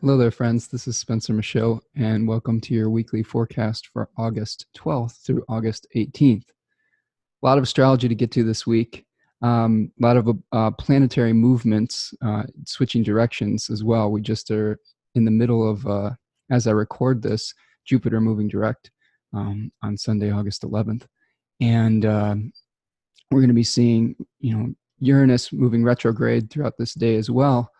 Hello there, friends. This is Spencer Michaud, and welcome to your weekly forecast for August 12th through August 18th. A lot of astrology to get to this week. A lot of planetary movements, switching directions as well. We just are in the middle of, as I record this, Jupiter moving direct on Sunday, August 11th. And we're going to be seeing, Uranus moving retrograde throughout this day as well,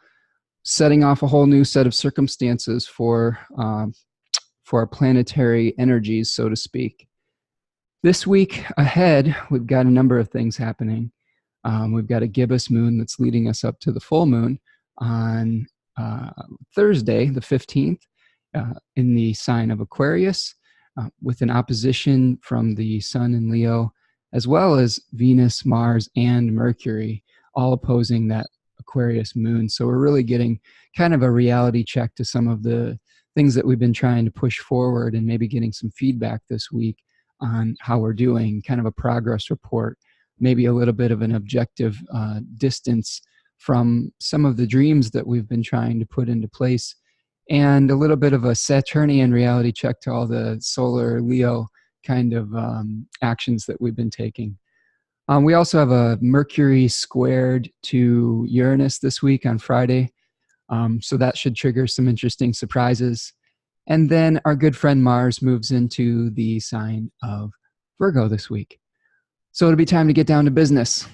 setting off a whole new set of circumstances for our planetary energies, so to speak. This week ahead, we've got a number of things happening. We've got a gibbous moon that's leading us up to the full moon on Thursday, the 15th, in the sign of Aquarius, with an opposition from the Sun in Leo, as well as Venus, Mars, and Mercury, all opposing that Aquarius moon. So we're really getting kind of a reality check to some of the things that we've been trying to push forward, and maybe getting some feedback this week on how we're doing, kind of a progress report, maybe a little bit of an objective distance from some of the dreams that we've been trying to put into place, and a little bit of a Saturnian reality check to all the solar Leo kind of actions that we've been taking. We also have a Mercury squared to Uranus this week on Friday, so that should trigger some interesting surprises. And then our good friend Mars moves into the sign of Virgo this week. So it'll be time to get down to business.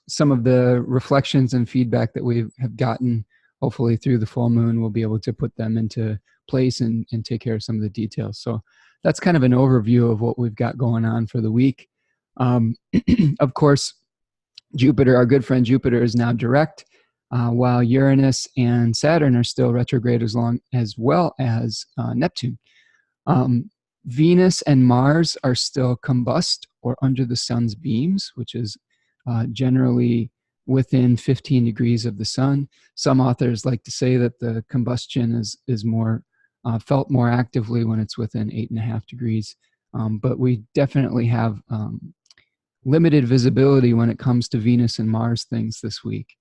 Some of the reflections and feedback that we have gotten, hopefully through the full moon, we'll be able to put them into place and take care of some of the details. So that's kind of an overview of what we've got going on for the week. Of course, Jupiter, our good friend Jupiter, is now direct, while Uranus and Saturn are still retrograde, as well as Neptune. Venus and Mars are still combust or under the sun's beams, which is generally within 15 degrees of the sun. Some authors like to say that the combustion is more felt more actively when it's within 8.5 degrees. But we definitely have limited visibility when it comes to Venus and Mars things this week.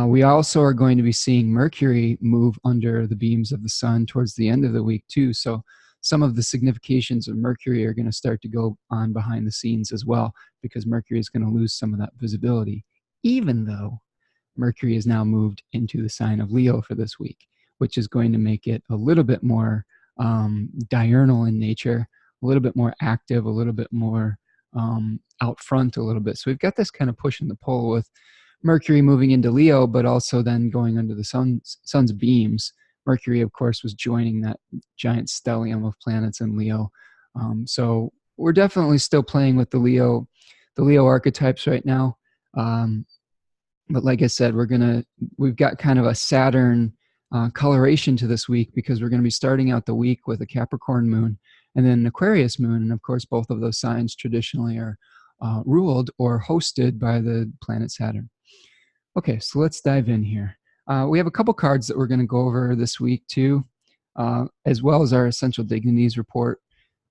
We also are going to be seeing Mercury move under the beams of the sun towards the end of the week too. So some of the significations of Mercury are going to start to go on behind the scenes as well, because Mercury is going to lose some of that visibility, even though Mercury is now moved into the sign of Leo for this week, which is going to make it a little bit more diurnal in nature, a little bit more active, a little bit more out front a little bit. So we've got this kind of push and the pull with Mercury moving into Leo, but also then going under the sun's beams. Mercury, of course, was joining that giant stellium of planets in Leo. So we're definitely still playing with the Leo archetypes right now. But like I said, we've got kind of a Saturn coloration to this week, because we're going to be starting out the week with a Capricorn moon and then an Aquarius moon. And of course, both of those signs traditionally are ruled or hosted by the planet Saturn. Okay, so let's dive in here. We have a couple cards that we're going to go over this week too, as well as our Essential Dignities report.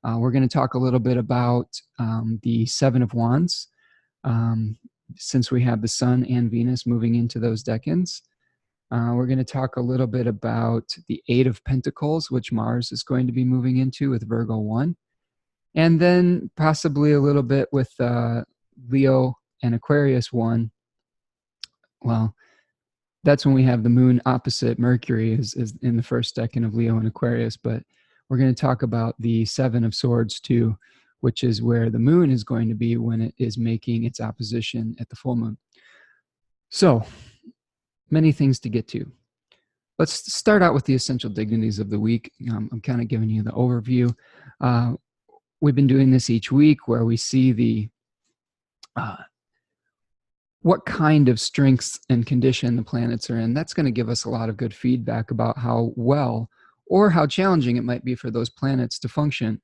We're going to talk a little bit about the Seven of Wands, since we have the Sun and Venus moving into those decans. We're going to talk a little bit about the Eight of Pentacles, which Mars is going to be moving into with Virgo 1. And then possibly a little bit with Leo and Aquarius 1. Well, that's when we have the moon opposite Mercury is in the first decan of Leo and Aquarius. But we're going to talk about the Seven of Swords too, which is where the moon is going to be when it is making its opposition at the full moon. So many things to get to. Let's start out with the essential dignities of the week. I'm kind of giving you the overview. We've been doing this each week, where we see the what kind of strengths and condition the planets are in. That's going to give us a lot of good feedback about how well or how challenging it might be for those planets to function.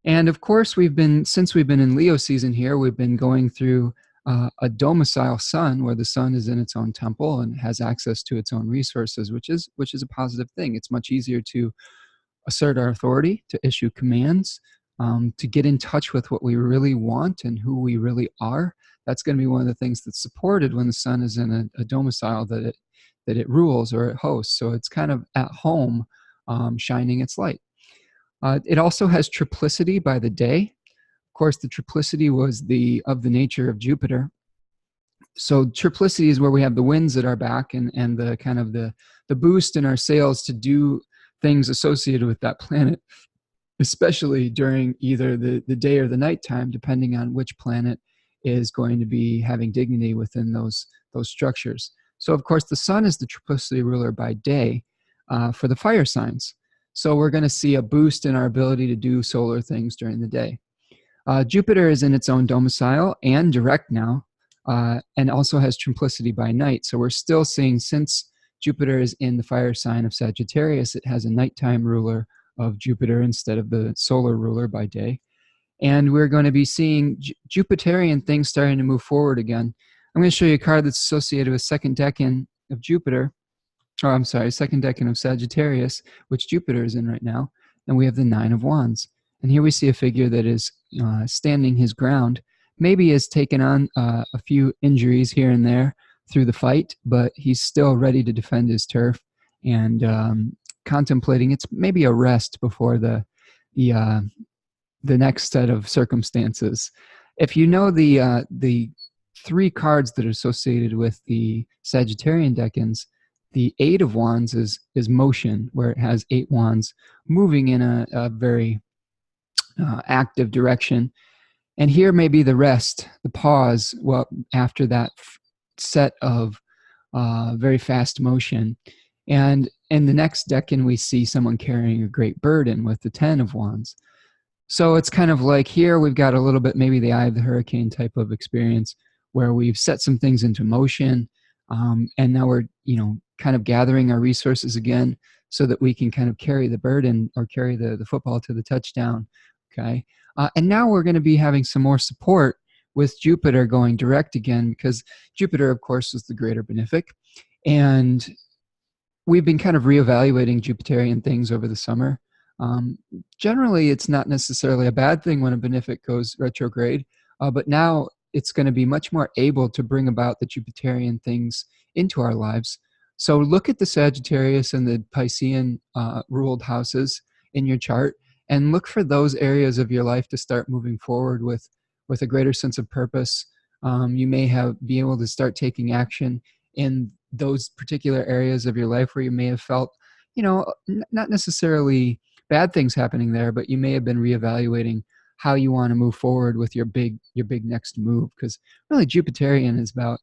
And of course, since we've been in Leo season here, we've been going through a domicile sun, where the sun is in its own temple and has access to its own resources, which is a positive thing. It's much easier to assert our authority, to issue commands, to get in touch with what we really want and who we really are. That's going to be one of the things that's supported when the sun is in a domicile that that it rules or it hosts. So it's kind of at home, shining its light. It also has triplicity by the day. Of course, the triplicity was of the nature of Jupiter. So triplicity is where we have the winds at our back and the kind of the boost in our sails to do things associated with that planet, especially during either the day or the nighttime, depending on which planet is going to be having dignity within those structures. So of course, the sun is the triplicity ruler by day for the fire signs. So we're going to see a boost in our ability to do solar things during the day. Jupiter is in its own domicile and direct now, and also has triplicity by night. So we're still seeing, since Jupiter is in the fire sign of Sagittarius, it has a nighttime ruler of Jupiter instead of the solar ruler by day. And we're going to be seeing Jupiterian things starting to move forward again. I'm going to show you a card that's associated with second decan of Jupiter. Oh, I'm sorry, second decan of Sagittarius, which Jupiter is in right now. And we have the Nine of Wands. And here we see a figure that is standing his ground. Maybe has taken on a few injuries here and there through the fight, but he's still ready to defend his turf and contemplating it's maybe a rest before the next set of circumstances. If you know the three cards that are associated with the Sagittarian decans, the Eight of Wands is motion, where it has 8 wands moving in a very active direction. And here may be the rest, the pause, well, after that set of very fast motion. And in the next decan, we see someone carrying a great burden with the 10 of Wands. So it's kind of like here we've got a little bit maybe the eye of the hurricane type of experience where we've set some things into motion, and now we're kind of gathering our resources again so that we can kind of carry the burden or carry the football to the touchdown. Okay, and now we're going to be having some more support with Jupiter going direct again, because Jupiter, of course, is the greater benefic, and we've been kind of reevaluating Jupiterian things over the summer. Generally, it's not necessarily a bad thing when a benefic goes retrograde, but now it's going to be much more able to bring about the Jupiterian things into our lives. So look at the Sagittarius and the Piscean ruled houses in your chart, and look for those areas of your life to start moving forward with a greater sense of purpose. You may be able to start taking action in those particular areas of your life where you may have felt, not necessarily bad things happening there, but you may have been reevaluating how you want to move forward with your big next move. Because really, Jupiterian is about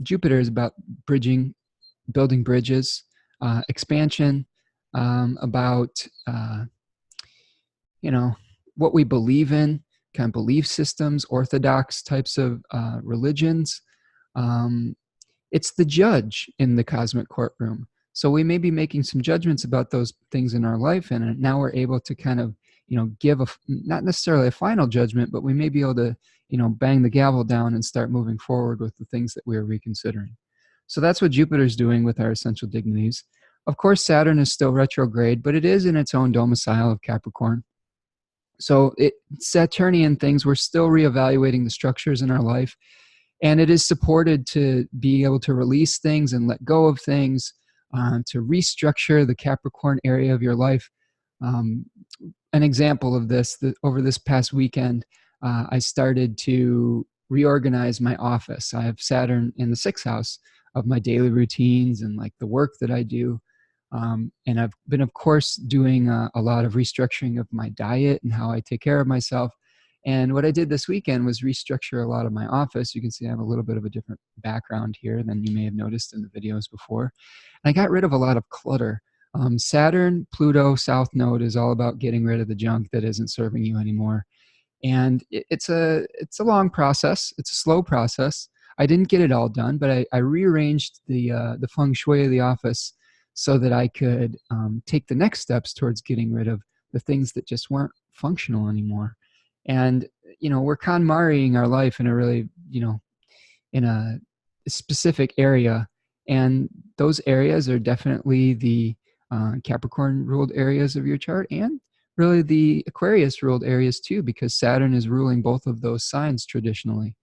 Jupiter is about bridging, building bridges, expansion, about what we believe in, kind of belief systems, orthodox types of religions. It's the judge in the cosmic courtroom. So we may be making some judgments about those things in our life, and now we're able to kind of, give not necessarily a final judgment, but we may be able to, bang the gavel down and start moving forward with the things that we're reconsidering. So that's what Jupiter's doing with our essential dignities. Of course, Saturn is still retrograde, but it is in its own domicile of Capricorn. So Saturnian things, we're still reevaluating the structures in our life, and it is supported to be able to release things and let go of things, to restructure the Capricorn area of your life. An example of this, over this past weekend, I started to reorganize my office. I have Saturn in the 6th house of my daily routines and like the work that I do. And I've been, of course, doing a lot of restructuring of my diet and how I take care of myself. And what I did this weekend was restructure a lot of my office. You can see I have a little bit of a different background here than you may have noticed in the videos before. And I got rid of a lot of clutter. Saturn, Pluto, South Node is all about getting rid of the junk that isn't serving you anymore. And it's a long process. It's a slow process. I didn't get it all done, but I rearranged the feng shui of the office so that I could take the next steps towards getting rid of the things that just weren't functional anymore. And, we're KonMariing our life in a really, in a specific area. And those areas are definitely the Capricorn ruled areas of your chart, and really the Aquarius ruled areas too, because Saturn is ruling both of those signs traditionally.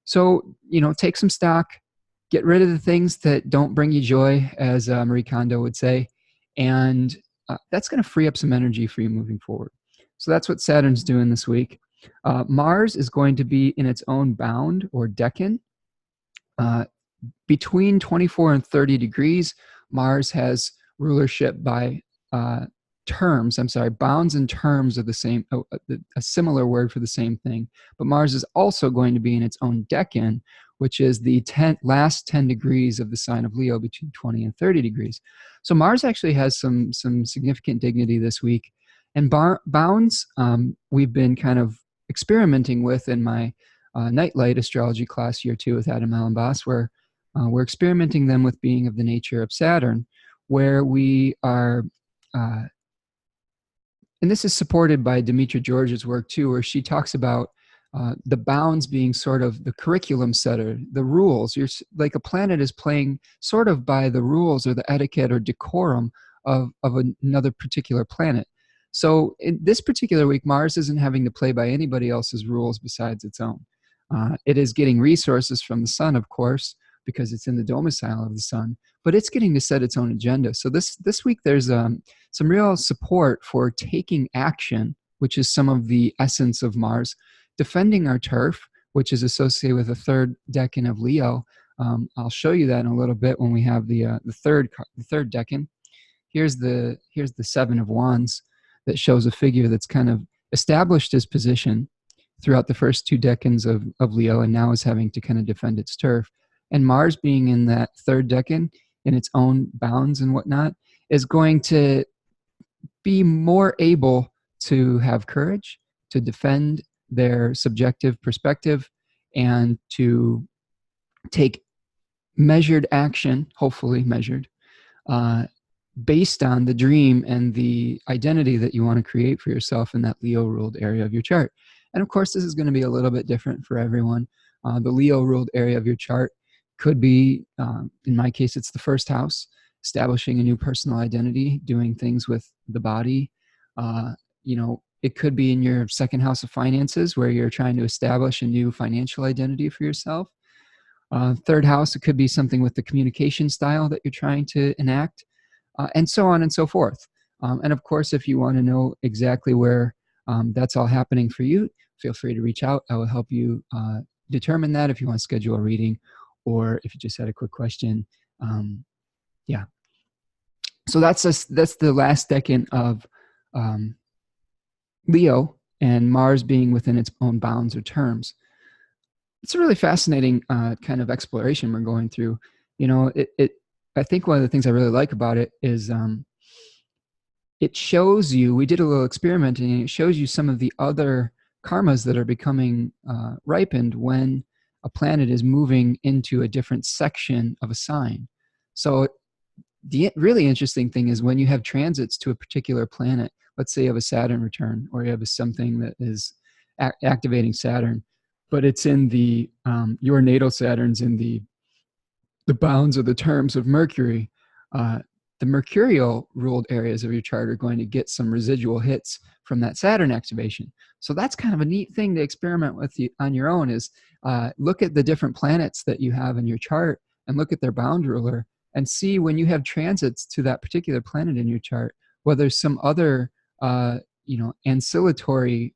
So, take some stock, get rid of the things that don't bring you joy, as Marie Kondo would say, and that's going to free up some energy for you moving forward. So that's what Saturn's doing this week. Mars is going to be in its own bound or decan. Between 24 and 30 degrees, Mars has rulership by terms. I'm sorry, bounds and terms are the same, a similar word for the same thing. But Mars is also going to be in its own decan, which is the last 10 degrees of the sign of Leo, between 20 and 30 degrees. So Mars actually has some significant dignity this week. And bounds, we've been kind of experimenting with in my Nightlight astrology class year 2 with Adam Allenboss, where we're experimenting them with being of the nature of Saturn, where we are, and this is supported by Demetra George's work too, where she talks about the bounds being sort of the curriculum setter, the rules. You're like a planet is playing sort of by the rules or the etiquette or decorum of another particular planet. So in this particular week, Mars isn't having to play by anybody else's rules besides its own. It is getting resources from the sun, of course, because it's in the domicile of the sun, but it's getting to set its own agenda. So this week, there's some real support for taking action, which is some of the essence of Mars, defending our turf, which is associated with the third decan of Leo. I'll show you that in a little bit when we have the third decan. Here's the Seven of Wands that shows a figure that's kind of established his position throughout the first 2 decans of Leo, and now is having to kind of defend its turf. And Mars being in that third decan, in its own bounds and whatnot, is going to be more able to have courage, to defend their subjective perspective, and to take measured action, hopefully measured, based on the dream and the identity that you want to create for yourself in that Leo-ruled area of your chart. And of course, this is going to be a little bit different for everyone. The Leo-ruled area of your chart could be, in my case, it's the first house, establishing a new personal identity, doing things with the body. It could be in your second house of finances, where you're trying to establish a new financial identity for yourself. Third house, it could be something with the communication style that you're trying to enact, and so on and so forth. And of course, if you want to know exactly where that's all happening for you, feel free to reach out. I will help you determine that if you want to schedule a reading, or if you just had a quick question. Yeah. So that's the last decan of Leo, and Mars being within its own bounds or terms. It's a really fascinating kind of exploration we're going through. I think one of the things I really like about it is it shows you, we did a little experimenting, and it shows you some of the other karmas that are becoming ripened when a planet is moving into a different section of a sign. So the really interesting thing is when you have transits to a particular planet, let's say you have a Saturn return, or you have something that is activating Saturn, but it's in the, your natal Saturn's in the bounds or the terms of Mercury. The mercurial ruled areas of your chart are going to get some residual hits from that Saturn activation. So that's kind of a neat thing to experiment with on your own, is look at the different planets that you have in your chart and look at their bound ruler and see when you have transits to that particular planet in your chart, whether some other, ancillatory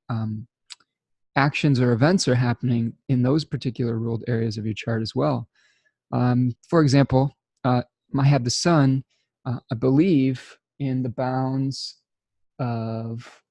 actions or events are happening in those particular ruled areas of your chart as well. For example, I have the sun, I believe, in the bounds of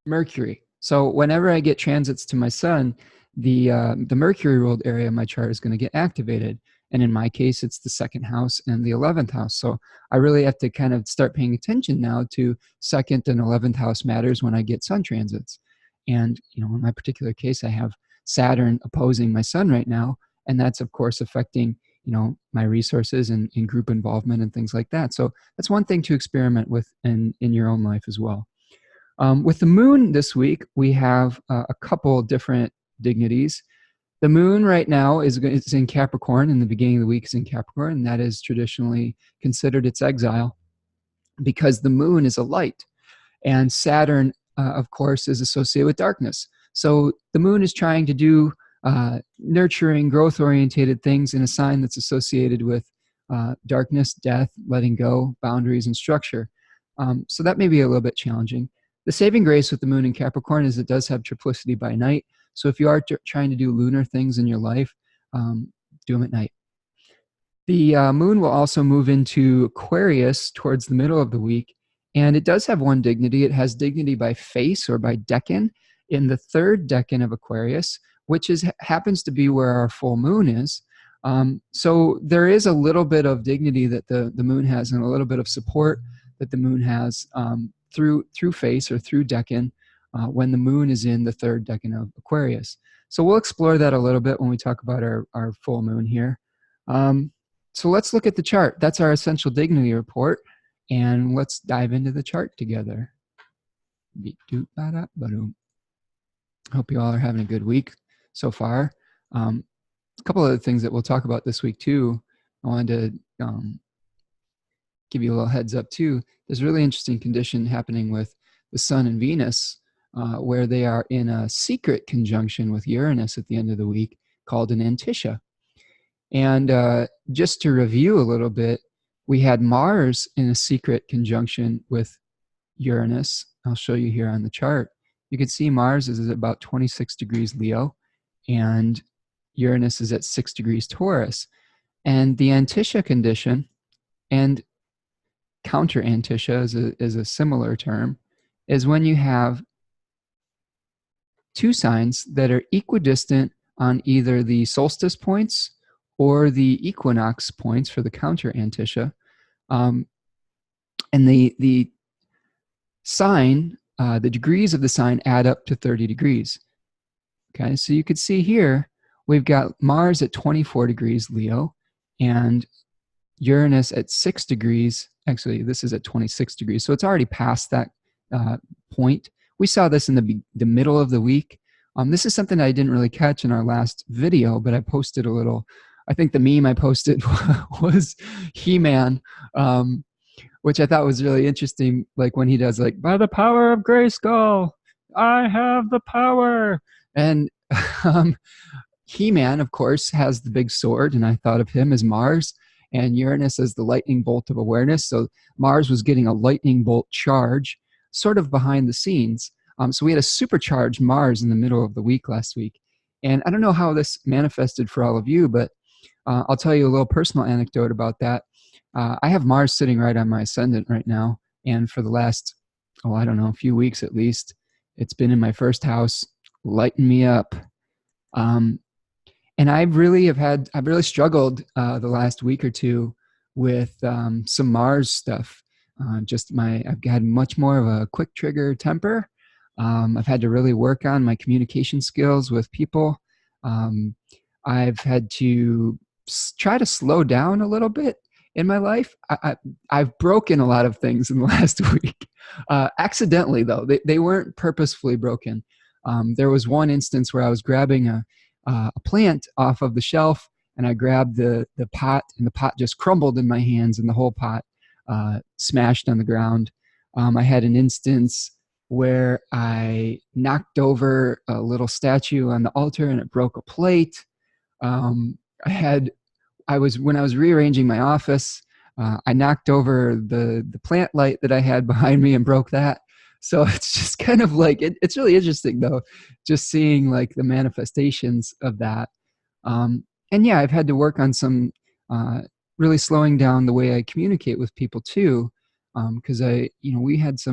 Mercury. So whenever I get transits to my sun, the Mercury ruled area of my chart is going to get activated. And in my case, it's the second house and the 11th house. So I really have to kind of start paying attention now to second and 11th house matters when I get sun transits. And, in my particular case, I have Saturn opposing my sun right now. And that's, of course, affecting, my resources and group involvement and things like that. So that's one thing to experiment with in your own life as well. With the moon this week, we have a couple different dignities. The moon right now is in Capricorn, and the beginning of the week is in Capricorn, and that is traditionally considered its exile because the moon is a light. And Saturn, of course, is associated with darkness. So the moon is trying to do nurturing, growth-orientated things in a sign that's associated with darkness, death, letting go, boundaries, and structure. So that may be a little bit challenging. The saving grace with the moon in Capricorn is it does have triplicity by night. So if you are trying to do lunar things in your life, do them at night. The moon will also move into Aquarius towards the middle of the week. And it does have one dignity. It has dignity by face or by decan in the third decan of Aquarius, which happens to be where our full moon is. So there is a little bit of dignity that the moon has and a little bit of support that the moon has through face or through decan when the moon is in the third decan of Aquarius. So we'll explore that a little bit when we talk about our full moon here. So let's look at the chart. That's our essential dignity report. And let's dive into the chart together. Hope you all are having a good week so far. A couple other things that we'll talk about this week too. I wanted to give you a little heads up too. There's a really interesting condition happening with the Sun and Venus where they are in a secret conjunction with Uranus at the end of the week called an Antiscia. And just to review a little bit, we had Mars in a secret conjunction with Uranus. I'll show you here on the chart. You can see Mars is at about 26 degrees Leo, and Uranus is at 6 degrees Taurus. And the Antiscia condition, and counter Antiscia is a similar term, is when you have two signs that are equidistant on either the solstice points or the equinox points for the counter Antiscia. And the sign, the degrees of the sign add up to 30 degrees. Okay, so you could see here, we've got Mars at 24 degrees Leo and Uranus at 6 degrees. Actually, this is at 26 degrees. So it's already past that point. We saw this in the middle of the week. This is something I didn't really catch in our last video, but I posted a little. I think the meme I posted was He-Man, which I thought was really interesting. Like when he does like, by the power of Grayskull, I have the power. And He-Man, of course, has the big sword. And I thought of him as Mars and Uranus as the lightning bolt of awareness. So Mars was getting a lightning bolt charge sort of behind the scenes. So we had a supercharged Mars in the middle of the week last week. And I don't know how this manifested for all of you, but I'll tell you a little personal anecdote about that. I have Mars sitting right on my ascendant right now. And for the last, I don't know, a few weeks at least, it's been in my first house, lighting me up. And I've really struggled the last week or two with some Mars stuff. I've got much more of a quick trigger temper. I've had to really work on my communication skills with people. I've had to try to slow down a little bit in my life. I've broken a lot of things in the last week. Accidentally, though. They weren't purposefully broken. There was one instance where I was grabbing a plant off of the shelf, and I grabbed the pot, and the pot just crumbled in my hands, and the whole pot smashed on the ground. I had an instance where I knocked over a little statue on the altar, and it broke a plate. When I was rearranging my office, I knocked over the plant light that I had behind me and broke that. So it's just kind of like, it's really interesting though, just seeing like the manifestations of that. And yeah, I've had to work on some really slowing down the way I communicate with people too. Cause we had a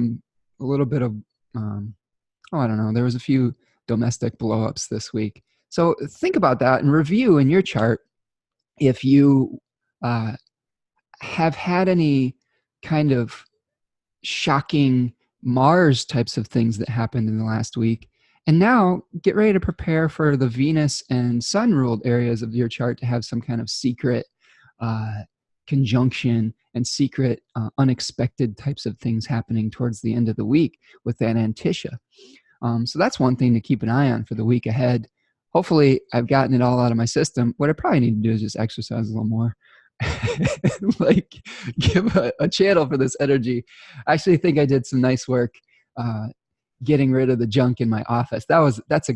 little bit of, I don't know, there was a few domestic blowups this week. So think about that and review in your chart if you have had any kind of shocking Mars types of things that happened in the last week. And now get ready to prepare for the Venus and Sun ruled areas of your chart to have some kind of secret conjunction and secret unexpected types of things happening towards the end of the week with that Antiscia. So that's one thing to keep an eye on for the week ahead. Hopefully I've gotten it all out of my system. What I probably need to do is just exercise a little more. Like give a channel for this energy. I actually think I did some nice work getting rid of the junk in my office. That's a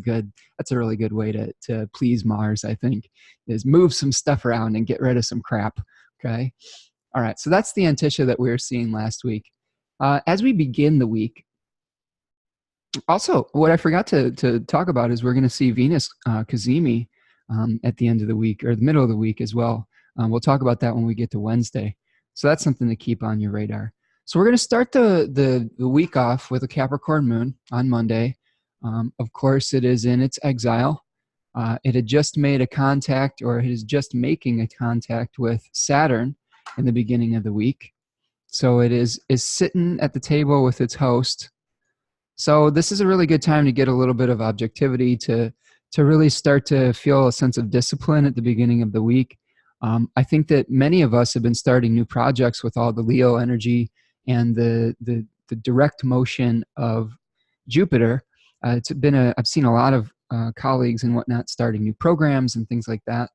really good way to please Mars, I think, is move some stuff around and get rid of some crap. Okay. All right. So that's the Antiscia that we were seeing last week. As we begin the week, also, what I forgot to talk about is we're going to see Venus CAZIMI at the end of the week, or the middle of the week as well. We'll talk about that when we get to Wednesday. So that's something to keep on your radar. So we're going to start the week off with a Capricorn moon on Monday. Of course, it is in its exile. It had just made a contact, or it is just making a contact with Saturn in the beginning of the week. So it is sitting at the table with its host. So this is a really good time to get a little bit of objectivity, to really start to feel a sense of discipline at the beginning of the week. I think that many of us have been starting new projects with all the Leo energy and the direct motion of Jupiter. I've seen a lot of colleagues and whatnot starting new programs and things like that.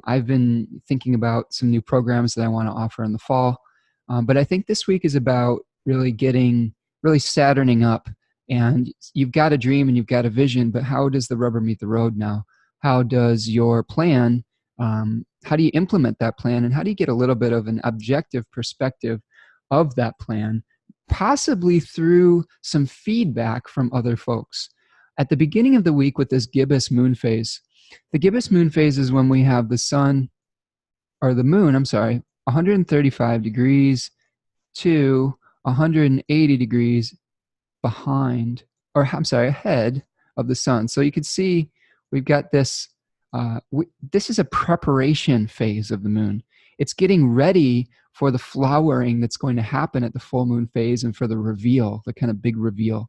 I've been thinking about some new programs that I want to offer in the fall. But I think this week is about really Saturning up. And you've got a dream and you've got a vision, but how does the rubber meet the road now? How does your plan, how do you implement that plan, and how do you get a little bit of an objective perspective of that plan, possibly through some feedback from other folks? At the beginning of the week with this gibbous moon phase, the gibbous moon phase is when we have the sun, or the moon, 135 degrees to 180 degrees ahead of the sun. So you can see we've got this, this is a preparation phase of the moon. It's getting ready for the flowering that's going to happen at the full moon phase and for the reveal, the kind of big reveal.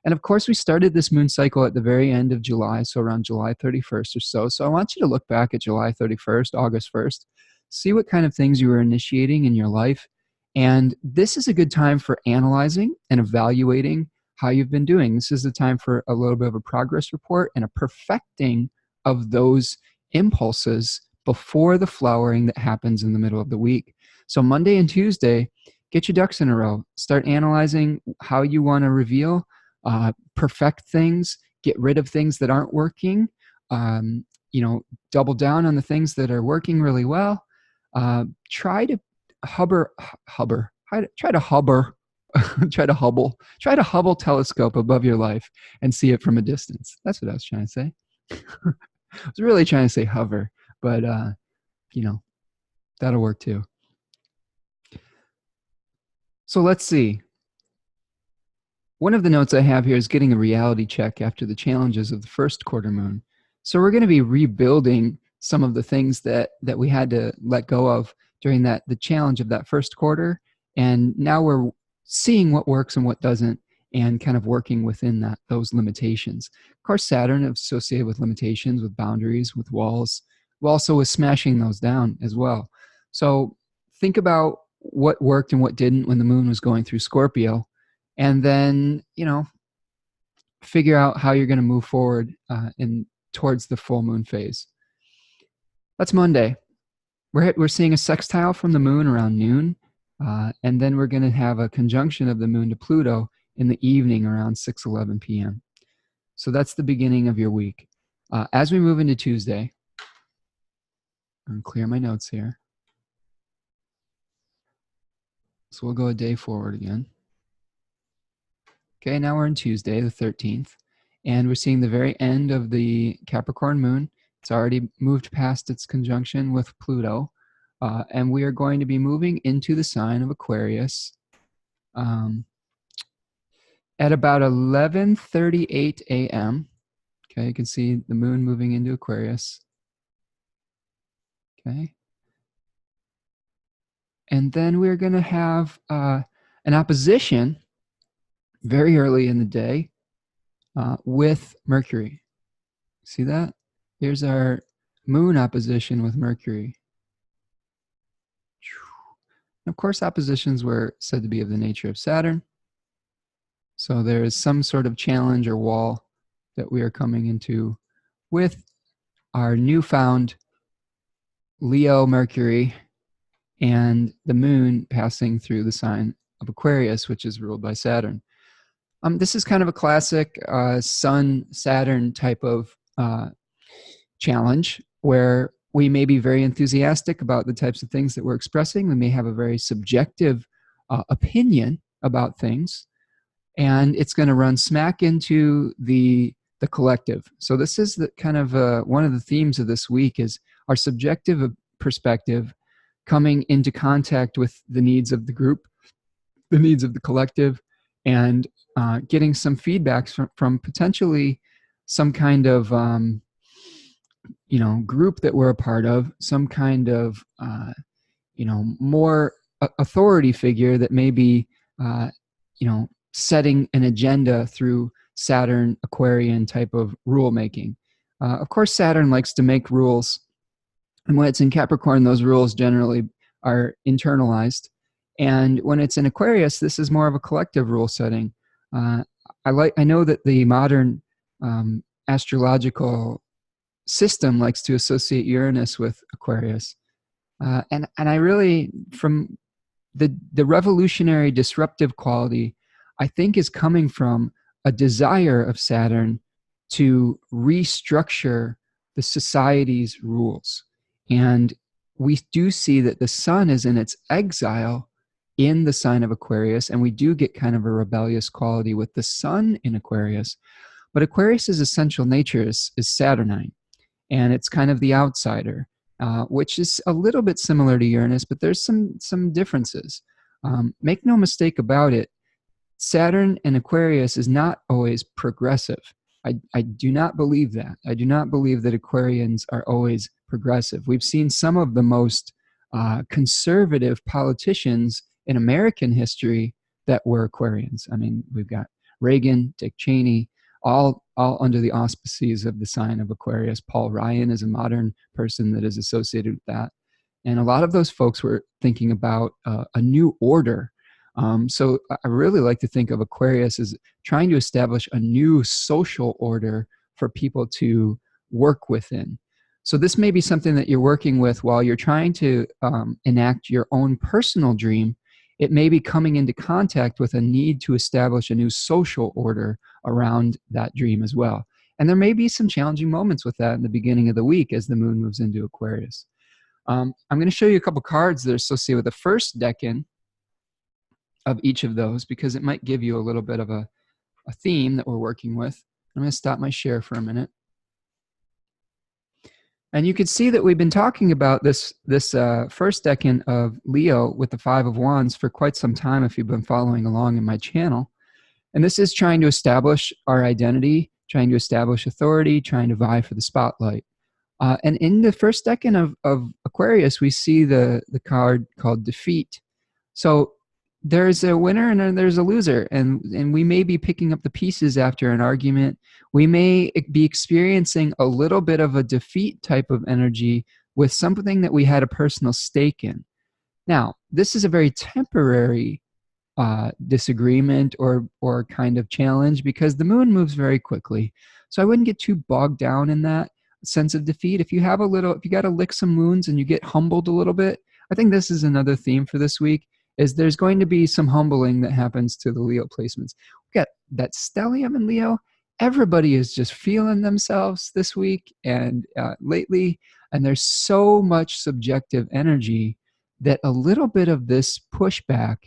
And of course, we started this moon cycle at the very end of July, so around July 31st or so. So I want you to look back at July 31st, August 1st, see what kind of things you were initiating in your life. And this is a good time for analyzing and evaluating how you've been doing. This is the time for a little bit of a progress report and a perfecting of those impulses before the flowering that happens in the middle of the week. So Monday and Tuesday, get your ducks in a row. Start analyzing how you want to reveal, perfect things, get rid of things that aren't working, double down on the things that are working really well. Try to Hubble telescope above your life and see it from a distance. That's what I was trying to say. I was really trying to say hover, but that'll work too. So let's see. One of the notes I have here is getting a reality check after the challenges of the first quarter moon. So we're going to be rebuilding some of the things that we had to let go of during the challenge of that first quarter. And now we're seeing what works and what doesn't, and kind of working within those limitations. Of course, Saturn is associated with limitations, with boundaries, with walls. Well, also with smashing those down as well. So think about what worked and what didn't when the moon was going through Scorpio, and then figure out how you're going to move forward towards the full moon phase. That's Monday. We're seeing a sextile from the moon around noon, and then we're going to have a conjunction of the moon to Pluto in the evening around 6:11 p.m. So that's the beginning of your week. As we move into Tuesday, I'm going to clear my notes here. So we'll go a day forward again. Okay, now we're in Tuesday, the 13th, and we're seeing the very end of the Capricorn moon. It's already moved past its conjunction with Pluto, and we are going to be moving into the sign of Aquarius at about 11:38 a.m. Okay, you can see the moon moving into Aquarius. Okay. And then we're going to have an opposition very early in the day with Mercury. See that? Here's our moon opposition with Mercury. And of course, oppositions were said to be of the nature of Saturn. So there is some sort of challenge or wall that we are coming into with our newfound Leo Mercury and the moon passing through the sign of Aquarius, which is ruled by Saturn. This is kind of a classic Sun-Saturn type of challenge where we may be very enthusiastic about the types of things that we're expressing. We may have a very subjective opinion about things, and it's going to run smack into the collective. So this is the kind of one of the themes of this week is our subjective perspective coming into contact with the needs of the group, the needs of the collective, and getting some feedbacks from potentially some kind of group that we're a part of, some kind of more authority figure that may be setting an agenda through Saturn Aquarian type of rule making. Of course, Saturn likes to make rules, and when it's in Capricorn, those rules generally are internalized. And when it's in Aquarius, this is more of a collective rule setting. I know that the modern astrological system likes to associate Uranus with Aquarius, and I really, from the revolutionary disruptive quality, I think is coming from a desire of Saturn to restructure the society's rules. And we do see that the sun is in its exile in the sign of Aquarius, and we do get kind of a rebellious quality with the sun in Aquarius. But Aquarius's essential nature is Saturnine, and it's kind of the outsider, which is a little bit similar to Uranus, but there's some differences. Make no mistake about it, Saturn in Aquarius is not always progressive. I do not believe that. I do not believe that Aquarians are always progressive. We've seen some of the most conservative politicians in American history that were Aquarians. I mean, we've got Reagan, Dick Cheney, all under the auspices of the sign of Aquarius. Paul Ryan is a modern person that is associated with that. And a lot of those folks were thinking about a new order. So I really like to think of Aquarius as trying to establish a new social order for people to work within. So this may be something that you're working with while you're trying to enact your own personal dream. It may be coming into contact with a need to establish a new social order around that dream as well. And there may be some challenging moments with that in the beginning of the week as the moon moves into Aquarius. I'm going to show you a couple cards that are associated with the first decan of each of those, because it might give you a little bit of a theme that we're working with. I'm going to stop my share for a minute. And you can see that we've been talking about this first decan of Leo with the Five of Wands for quite some time if you've been following along in my channel. And this is trying to establish our identity, trying to establish authority, trying to vie for the spotlight. And in the first decan of Aquarius, we see the card called Defeat. So there's a winner and then there's a loser, and we may be picking up the pieces after an argument. We may be experiencing a little bit of a defeat type of energy with something that we had a personal stake in. Now, this is a very temporary disagreement or kind of challenge, because the moon moves very quickly. So I wouldn't get too bogged down in that sense of defeat. If you got to lick some wounds and you get humbled a little bit, I think this is another theme for this week, is there's going to be some humbling that happens to the Leo placements. We got that stellium in Leo. Everybody is just feeling themselves this week and lately, and there's so much subjective energy that a little bit of this pushback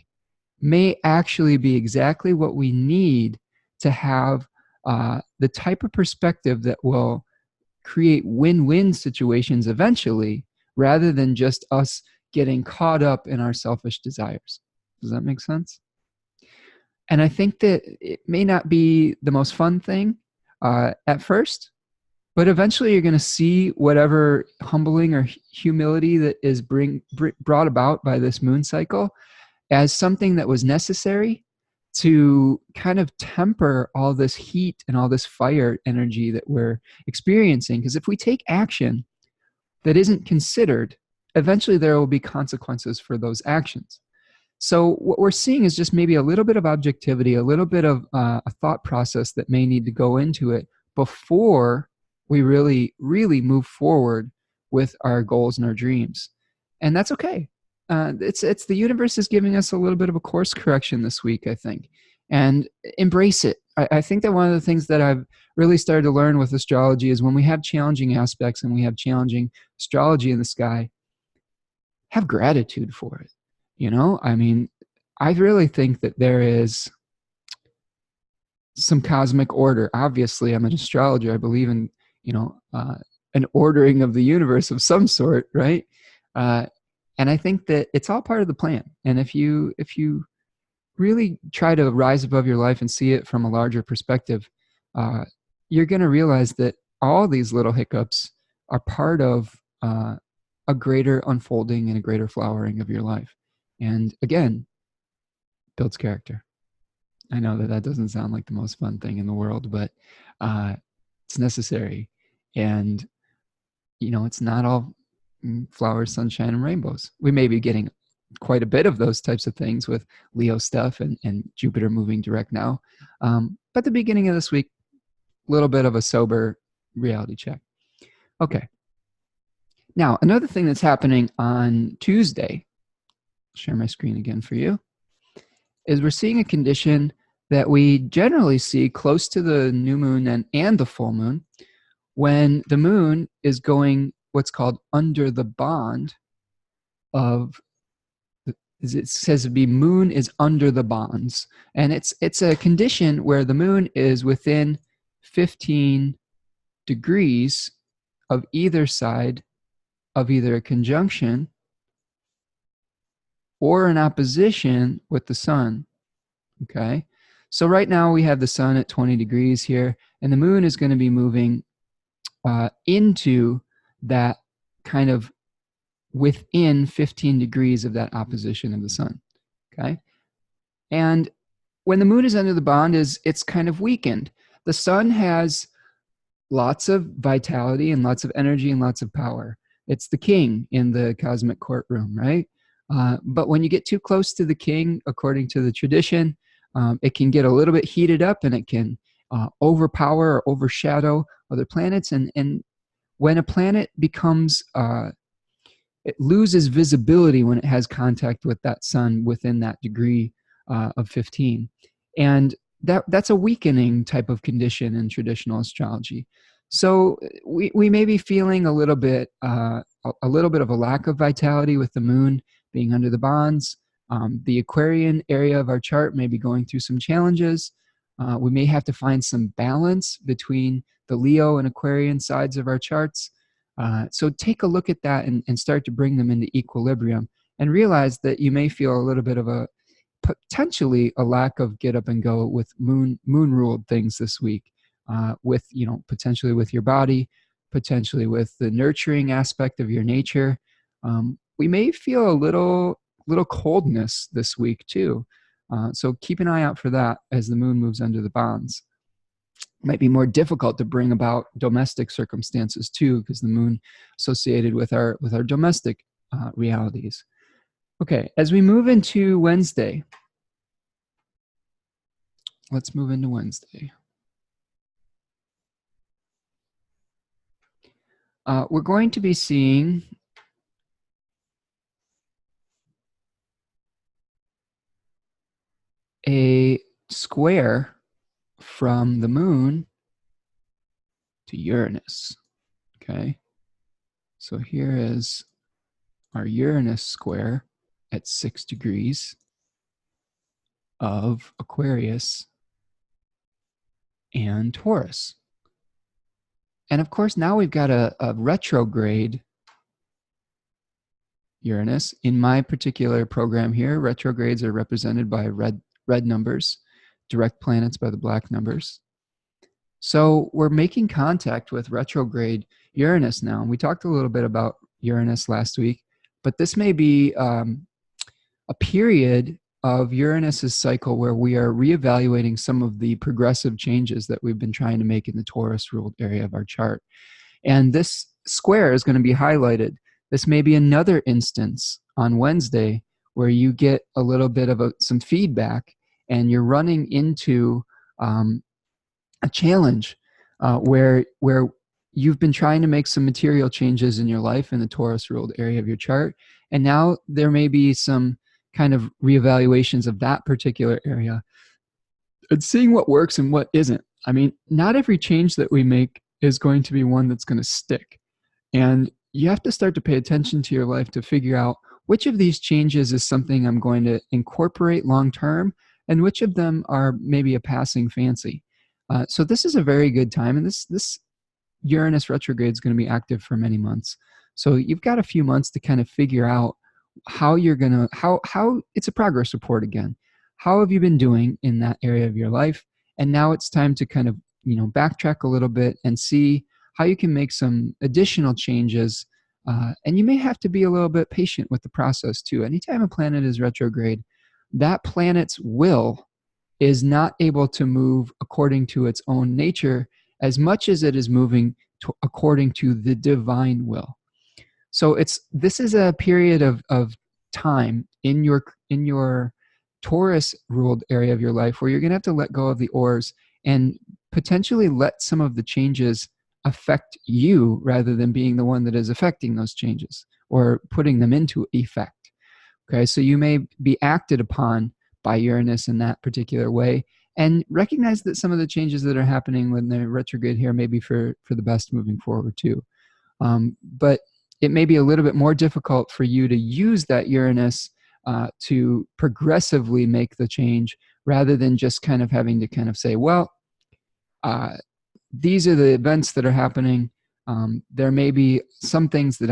may actually be exactly what we need to have the type of perspective that will create win-win situations eventually, rather than just us getting caught up in our selfish desires. Does that make sense? And I think that it may not be the most fun thing at first, but eventually you're going to see whatever humbling or humility that is brought about by this moon cycle as something that was necessary to kind of temper all this heat and all this fire energy that we're experiencing. Because if we take action that isn't considered, eventually there will be consequences for those actions. So what we're seeing is just maybe a little bit of objectivity, a little bit of a thought process that may need to go into it before we really move forward with our goals and our dreams. And that's okay. It's the universe is giving us a little bit of a course correction this week, I think. and embrace it. I think that one of the things that I've really started to learn with astrology is when we have challenging aspects and we have challenging astrology in the sky, have gratitude for it. You know, I mean, I really think that there is some cosmic order. Obviously, I'm an astrologer. I believe in, you know, an ordering of the universe of some sort, right? And I think that it's all part of the plan. And if you really try to rise above your life and see it from a larger perspective, you're going to realize that all these little hiccups are part of a greater unfolding and a greater flowering of your life. And again, builds character. I know that that doesn't sound like the most fun thing in the world, but it's necessary. And, you know, it's not all flowers, sunshine, and rainbows. We may be getting quite a bit of those types of things with Leo stuff and Jupiter moving direct now. But the beginning of this week, a little bit of a sober reality check. Okay. Now, another thing that's happening on Tuesday, I'll share my screen again for you, is we're seeing a condition that we generally see close to the new moon and the full moon, when the moon is going what's called under the bond of, it says to be moon is under the bonds. And it's a condition where the moon is within 15 degrees of either side of either a conjunction or an opposition with the sun. Okay, so right now we have the sun at 20 degrees here, and the moon is going to be moving into that kind of within 15 degrees of that opposition of the sun. Okay, and when the moon is under the bond, it's kind of weakened. The sun has lots of vitality and lots of energy and lots of power. It's the king in the cosmic courtroom, right? But when you get too close to the king, according to the tradition, it can get a little bit heated up, and it can overpower or overshadow other planets. And when a planet becomes, it loses visibility when it has contact with that sun within that degree of 15. And that's a weakening type of condition in traditional astrology. So we may be feeling a little bit of a lack of vitality with the moon being under the bonds. The Aquarian area of our chart may be going through some challenges. We may have to find some balance between the Leo and Aquarian sides of our charts. So take a look at that and start to bring them into equilibrium, and realize that you may feel a little bit of a potentially a lack of get up and go with moon ruled things this week, with, you know, potentially with your body, potentially with the nurturing aspect of your nature. We may feel a little coldness this week too. So keep an eye out for that as the moon moves under the bonds. It might be more difficult to bring about domestic circumstances too, because the moon associated with our domestic realities. Okay, as we move into Wednesday, let's move into Wednesday. We're going to be seeing a square from the moon to Uranus. Okay, so here is our Uranus square at 6 degrees of Aquarius and Taurus. And of course, now we've got a retrograde Uranus. In my particular program here, retrogrades are represented by red numbers, direct planets by the black numbers. So we're making contact with retrograde Uranus now. We talked a little bit about Uranus last week, but this may be a period of Uranus's cycle where we are reevaluating some of the progressive changes that we've been trying to make in the Taurus ruled area of our chart. And this square is going to be highlighted. This may be another instance on Wednesday where you get a little bit of some feedback, and you're running into a challenge where you've been trying to make some material changes in your life in the Taurus ruled area of your chart, and now there may be some kind of reevaluations of that particular area. and seeing what works and what isn't. I mean, not every change that we make is going to be one that's going to stick. And you have to start to pay attention to your life to figure out which of these changes is something I'm going to incorporate long term, and which of them are maybe a passing fancy. So this is a very good time, and this Uranus retrograde is going to be active for many months. So you've got a few months to kind of figure out how you're going to, how it's a progress report again. How have you been doing in that area of your life? And now it's time to kind of, backtrack a little bit and see how you can make some additional changes. And you may have to be a little bit patient with the process too. Anytime a planet is retrograde, that planet's will is not able to move according to its own nature as much as it is moving according to the divine will. So this is a period of time in your Taurus ruled area of your life where you're going to have to let go of the oars and potentially let some of the changes affect you rather than being the one that is affecting those changes or putting them into effect. Okay, so you may be acted upon by Uranus in that particular way, and recognize that some of the changes that are happening when they're retrograde here may be for the best moving forward too. But it may be a little bit more difficult for you to use that Uranus to progressively make the change rather than just kind of having to kind of say, well, these are the events that are happening. There may be some things that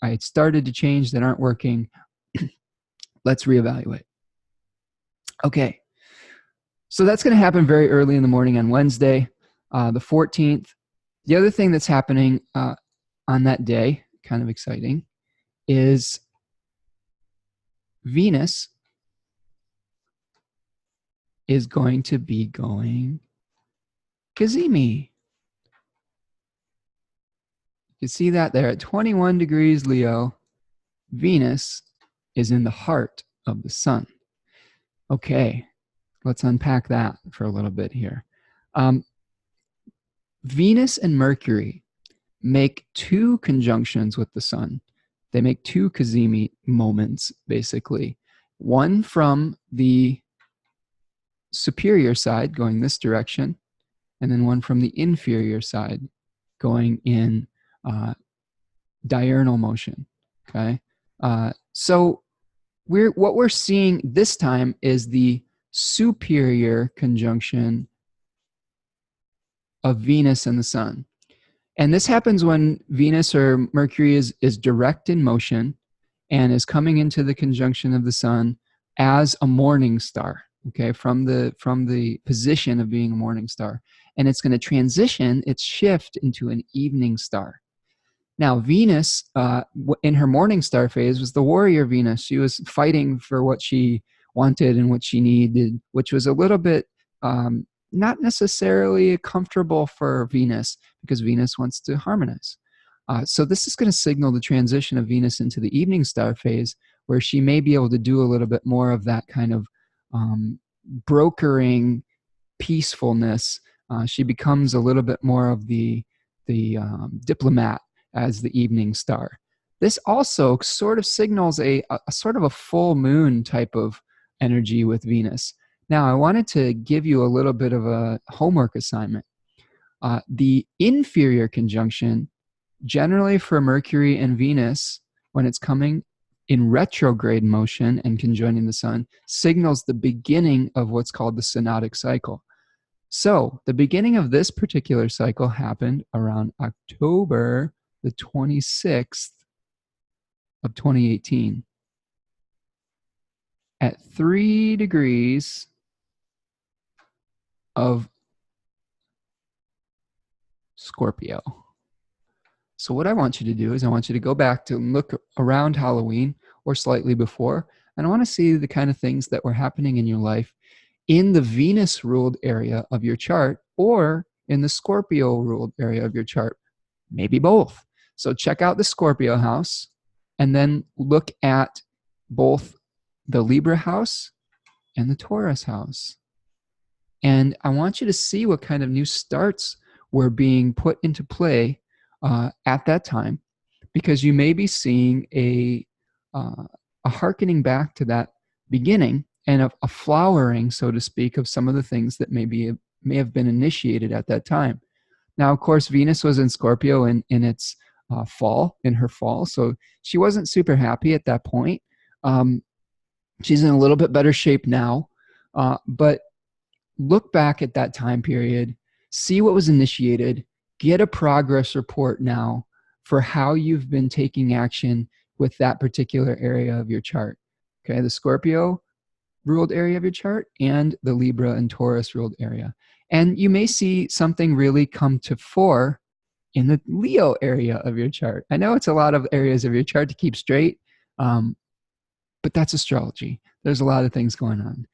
I started to change that aren't working. Let's reevaluate. Okay, so that's going to happen very early in the morning on Wednesday, the 14th. The other thing that's happening on that day, kind of exciting, is Venus is going to be going CAZIMI. You see that there at 21 degrees Leo, Venus is in the heart of the sun. Okay, let's unpack that for a little bit here. Venus and Mercury make two conjunctions with the sun. They make two CAZIMI moments, basically. One from the superior side going this direction, and then one from the inferior side going in diurnal motion. Okay, so what we're seeing this time is the superior conjunction of Venus and the sun. And this happens when Venus or Mercury is direct in motion and is coming into the conjunction of the sun as a morning star, okay, from the position of being a morning star. And it's going to transition, its shift into an evening star. Now, Venus, in her morning star phase, was the warrior Venus. She was fighting for what she wanted and what she needed, which was a little bit not necessarily comfortable for Venus because Venus wants to harmonize. So this is going to signal the transition of Venus into the evening star phase, where she may be able to do a little bit more of that kind of brokering peacefulness. She becomes a little bit more of the diplomat as the evening star. This also sort of signals a sort of a full moon type of energy with Venus. Now, I wanted to give you a little bit of a homework assignment. The inferior conjunction, generally for Mercury and Venus, when it's coming in retrograde motion and conjoining the sun, signals the beginning of what's called the synodic cycle. So the beginning of this particular cycle happened around October the 26th of 2018 at 3 degrees of Scorpio. So what I want you to do is I want you to go back to look around Halloween or slightly before, and I want to see the kind of things that were happening in your life in the Venus ruled area of your chart or in the Scorpio ruled area of your chart, maybe both. So check out the Scorpio house and then look at both the Libra house and the Taurus house. And I want you to see what kind of new starts were being put into play at that time, because you may be seeing a hearkening back to that beginning and a flowering, so to speak, of some of the things that may have been initiated at that time. Now, of course, Venus was in Scorpio in its fall, in her fall, so she wasn't super happy at that point. She's in a little bit better shape now, but look back at that time period, see what was initiated, get a progress report now for how you've been taking action with that particular area of your chart. Okay, the Scorpio ruled area of your chart and the Libra and Taurus ruled area. And you may see something really come to fore in the Leo area of your chart. I know it's a lot of areas of your chart to keep straight, but that's astrology. There's a lot of things going on.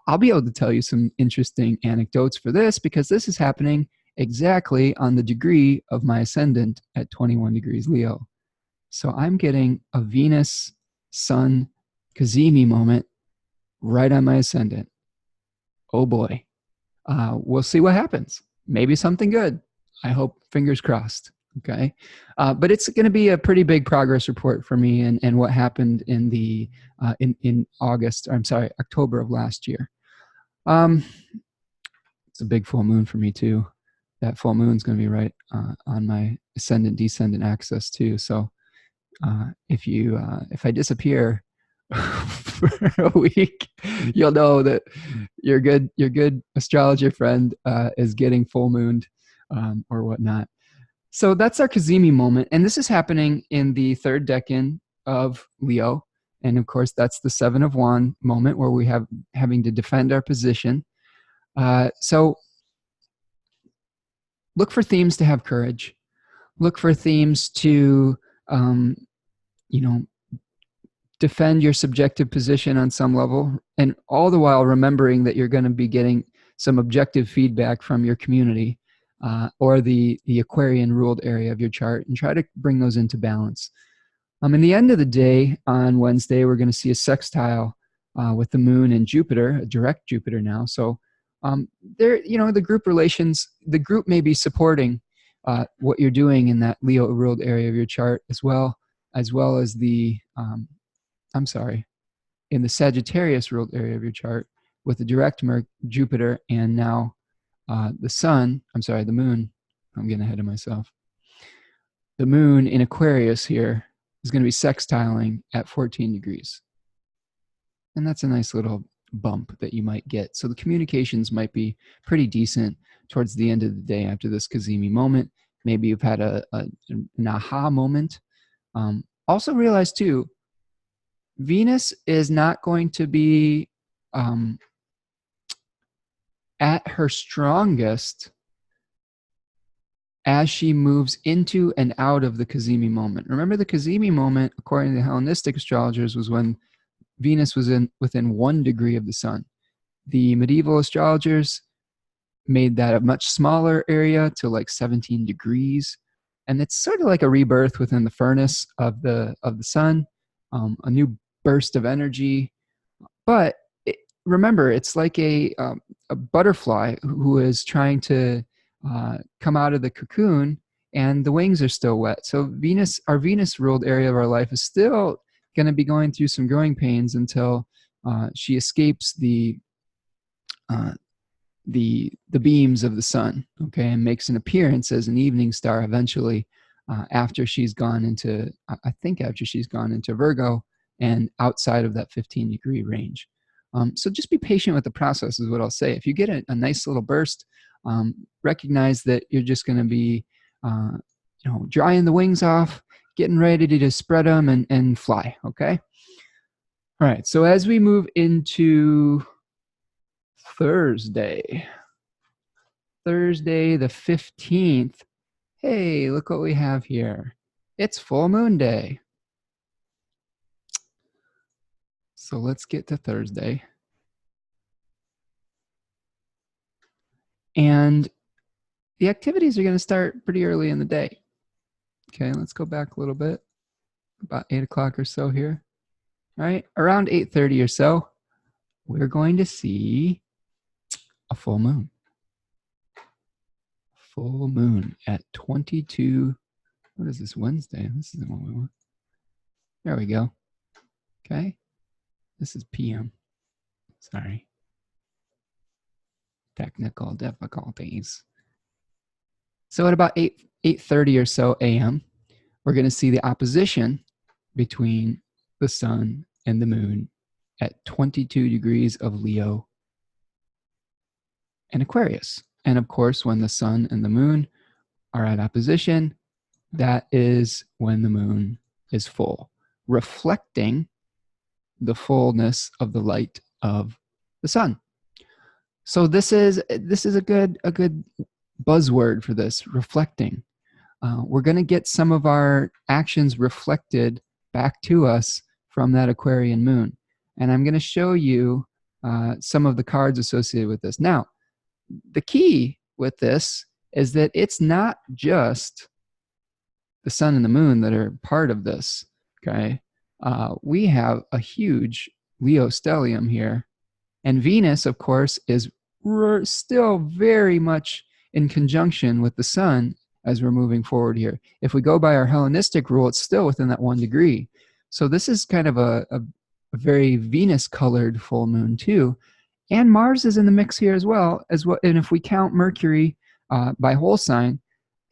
I'll be able to tell you some interesting anecdotes for this because this is happening exactly on the degree of my ascendant at 21 degrees Leo. So I'm getting a Venus Sun CAZIMI moment right on my ascendant. Oh boy. We'll see what happens. Maybe something good. I hope, fingers crossed. Okay. But it's going to be a pretty big progress report for me and what happened in the in August, I'm sorry, October of last year. It's a big full moon for me too. That full moon is going to be right on my ascendant descendant axis too. So if I disappear for a week, you'll know that your good astrologer friend is getting full mooned or whatnot. So that's our CAZIMI moment. And this is happening in the third decan of Leo. And of course, that's the 7 of Wands moment where we have having to defend our position. So look for themes to have courage. Look for themes to, defend your subjective position on some level. And all the while remembering that you're going to be getting some objective feedback from your community. Or the Aquarian ruled area of your chart, and try to bring those into balance. In the end of the day on Wednesday, we're going to see a sextile with the moon and Jupiter, a direct Jupiter now. So there, the group relations, the group may be supporting what you're doing in that Leo ruled area of your chart as well as the, in the Sagittarius ruled area of your chart with the direct Jupiter and now the moon, I'm getting ahead of myself. The moon in Aquarius here is going to be sextiling at 14 degrees. And that's a nice little bump that you might get. So the communications might be pretty decent towards the end of the day after this CAZIMI moment. Maybe you've had an aha moment. Also realize too, Venus is not going to be at her strongest as she moves into and out of the CAZIMI moment. Remember, the CAZIMI moment, according to the Hellenistic astrologers, was when Venus was within 1 degree of the sun. The medieval astrologers made that a much smaller area to like 17 degrees. And it's sort of like a rebirth within the furnace of the sun, a new burst of energy. But remember, it's like a butterfly who is trying to come out of the cocoon, and the wings are still wet. So Venus, our Venus ruled area of our life, is still going to be going through some growing pains until she escapes the beams of the sun, okay, and makes an appearance as an evening star eventually after she's gone into, after she's gone into Virgo and outside of that 15-degree range. So just be patient with the process is what I'll say. If you get a nice little burst, recognize that you're just going to be, drying the wings off, getting ready to just spread them and fly, okay? All right, so as we move into Thursday the 15th, hey, look what we have here. It's full moon day. So let's get to Thursday. And the activities are going to start pretty early in the day. Okay, let's go back a little bit, about 8 o'clock or so here. All right, around 8:30 or so, we're going to see a full moon. Full moon at 22, what is this, Wednesday? This isn't what we want. There we go. Okay, this is PM. Sorry. Technical difficulties. So at about 8:30 or so a.m., we're going to see the opposition between the sun and the moon at 22 degrees of Leo and Aquarius. And of course, when the sun and the moon are at opposition, that is when the moon is full, reflecting the fullness of the light of the sun. So this is a good buzzword for this, reflecting. We're going to get some of our actions reflected back to us from that Aquarian moon. And I'm going to show you some of the cards associated with this. Now, the key with this is that it's not just the sun and the moon that are part of this, okay? We have a huge Leo stellium here. And Venus, of course, is still very much in conjunction with the sun as we're moving forward here. If we go by our Hellenistic rule, it's still within that 1 degree. So this is kind of a very Venus-colored full moon too. And Mars is in the mix here as well. And if we count Mercury by whole sign,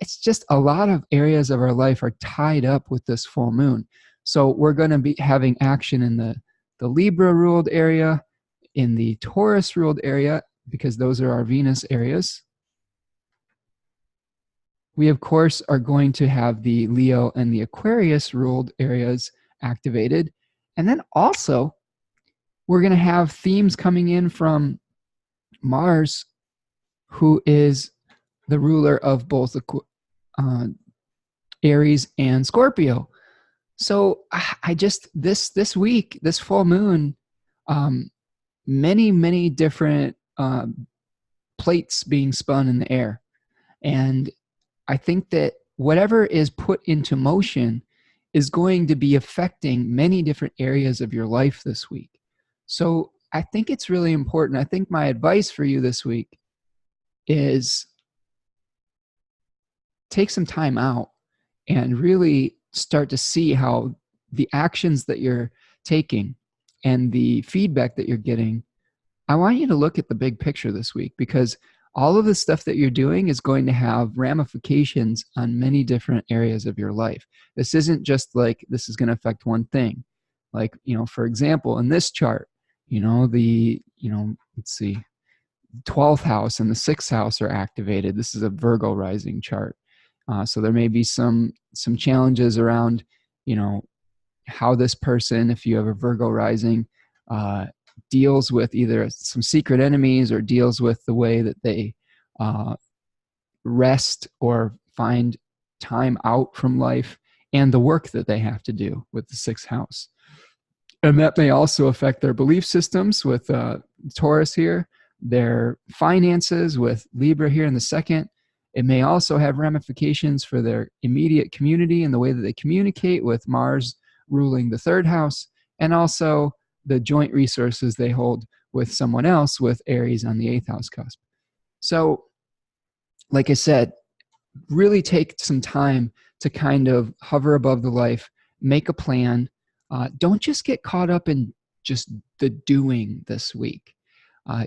it's just a lot of areas of our life are tied up with this full moon. So we're going to be having action in the Libra-ruled area, in the Taurus-ruled area, because those are our Venus areas. We, of course, are going to have the Leo and the Aquarius-ruled areas activated. And then also, we're going to have themes coming in from Mars, who is the ruler of both Aries and Scorpio. So I just, this week, this full moon, many different plates being spun in the air. And I think that whatever is put into motion is going to be affecting many different areas of your life this week. So I think it's really important. I think my advice for you this week is take some time out and really start to see how the actions that you're taking and the feedback that you're getting. I want you to look at the big picture this week, because all of the stuff that you're doing is going to have ramifications on many different areas of your life. This isn't just like this is going to affect one thing. Like, for example, in this chart, let's see, 12th house and the 6th house are activated. This is a Virgo rising chart. So there may be some challenges around, how this person, if you have a Virgo rising, deals with either some secret enemies or deals with the way that they rest or find time out from life and the work that they have to do with the 6th house. And that may also affect their belief systems with Taurus here, their finances with Libra here in the 2nd. It may also have ramifications for their immediate community and the way that they communicate with Mars ruling the 3rd house, and also the joint resources they hold with someone else with Aries on the 8th house cusp. So, like I said, really take some time to kind of hover above the life, make a plan. Don't just get caught up in just the doing this week.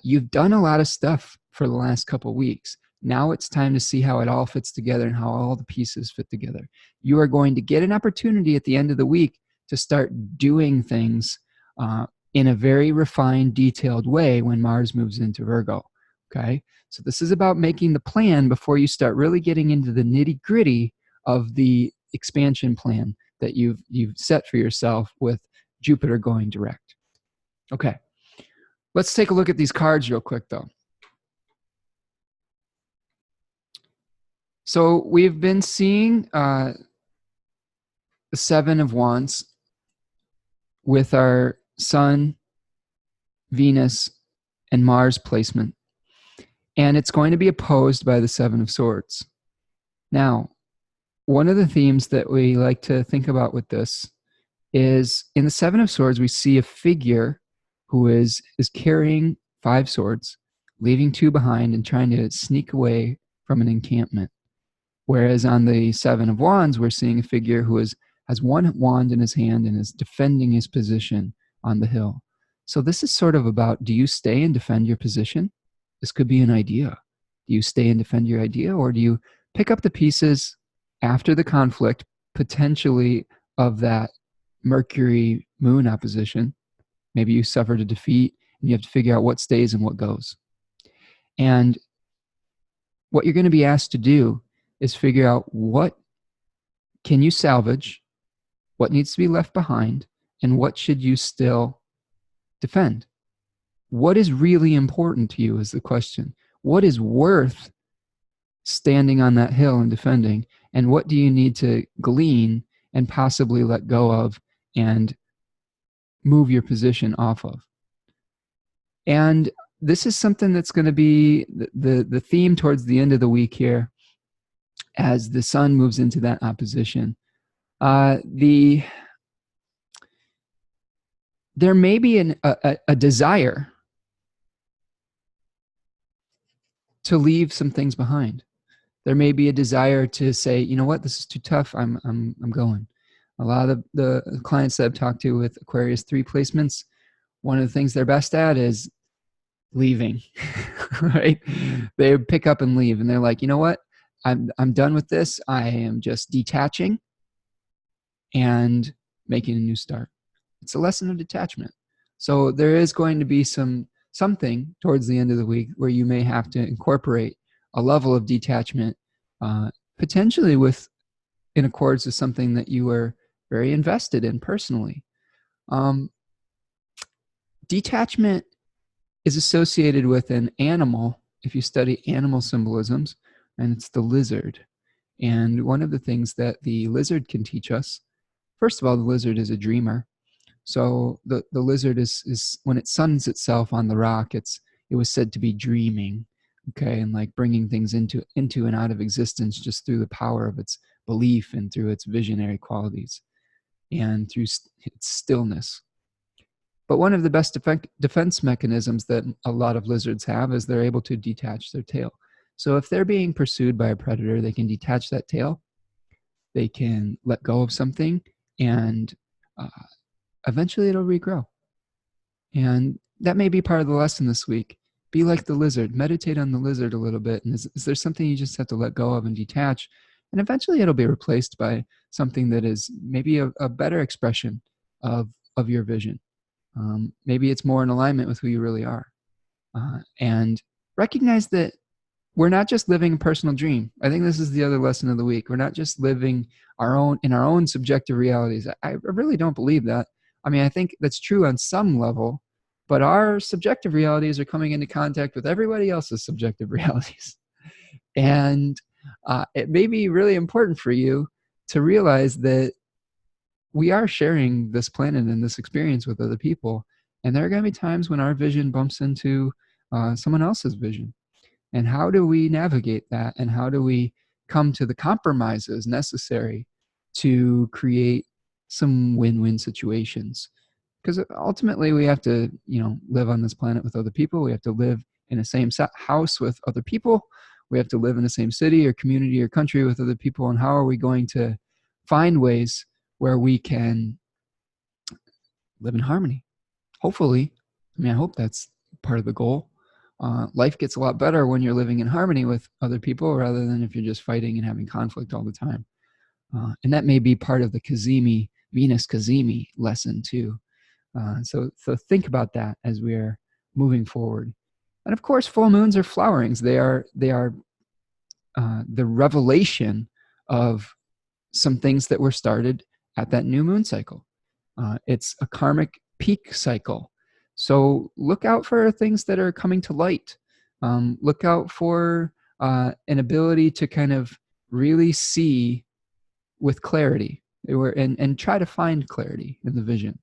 You've done a lot of stuff for the last couple of weeks. Now it's time to see how it all fits together and how all the pieces fit together. You are going to get an opportunity at the end of the week to start doing things in a very refined, detailed way when Mars moves into Virgo. Okay, so this is about making the plan before you start really getting into the nitty-gritty of the expansion plan that you've set for yourself with Jupiter going direct. Okay, let's take a look at these cards real quick, though. So we've been seeing the 7 of Wands with our Sun, Venus, and Mars placement. And it's going to be opposed by the 7 of Swords. Now, one of the themes that we like to think about with this is in the 7 of Swords, we see a figure who is carrying 5 swords, leaving 2 behind and trying to sneak away from an encampment. Whereas on the 7 of Wands, we're seeing a figure who has 1 wand in his hand and is defending his position on the hill. So this is sort of about, do you stay and defend your position? This could be an idea. Do you stay and defend your idea, or do you pick up the pieces after the conflict, potentially of that Mercury moon opposition? Maybe you suffered a defeat and you have to figure out what stays and what goes. And what you're going to be asked to do is figure out what can you salvage, what needs to be left behind, and what should you still defend. What is really important to you is the question. What is worth standing on that hill and defending, and what do you need to glean and possibly let go of and move your position off of? And this is something that's going to be the theme towards the end of the week here as the sun moves into that opposition. There may be a desire to leave some things behind. There may be a desire to say, you know what, this is too tough, I'm going. A lot of the clients that I've talked to with Aquarius 3 placements, one of the things they're best at is leaving, right? They pick up and leave, and they're like, you know what, I'm done with this. I am just detaching and making a new start. It's a lesson of detachment. So there is going to be something towards the end of the week where you may have to incorporate a level of detachment, potentially in accords with something that you were very invested in personally. Detachment is associated with an animal, if you study animal symbolisms, and it's the lizard. And one of the things that the lizard can teach us, first of all, the lizard is a dreamer. So the lizard is when it suns itself on the rock, it was said to be dreaming, okay, and like bringing things into and out of existence just through the power of its belief and through its visionary qualities and through its stillness. But one of the best defense mechanisms that a lot of lizards have is they're able to detach their tail. So if they're being pursued by a predator, they can detach that tail, they can let go of something, and eventually it'll regrow. And that may be part of the lesson this week. Be like the lizard. Meditate on the lizard a little bit. And is there something you just have to let go of and detach? And eventually it'll be replaced by something that is maybe a better expression of your vision. Maybe it's more in alignment with who you really are. And recognize that we're not just living a personal dream. I think this is the other lesson of the week. We're not just living in our own subjective realities. I really don't believe that. I mean, I think that's true on some level, but our subjective realities are coming into contact with everybody else's subjective realities. And it may be really important for you to realize that we are sharing this planet and this experience with other people. And there are going to be times when our vision bumps into someone else's vision. And how do we navigate that? And how do we come to the compromises necessary to create some win-win situations? Because ultimately we have to, live on this planet with other people. We have to live in the same house with other people. We have to live in the same city or community or country with other people. And how are we going to find ways where we can live in harmony? Hopefully, I hope that's part of the goal. Life gets a lot better when you're living in harmony with other people rather than if you're just fighting and having conflict all the time. And that may be part of the CAZIMI, Venus CAZIMI lesson too. So think about that as we are moving forward. And of course, full moons are flowerings. They are the revelation of some things that were started at that new moon cycle. It's a karmic peak cycle. So look out for things that are coming to light. Look out for an ability to kind of really see with clarity and try to find clarity in the vision.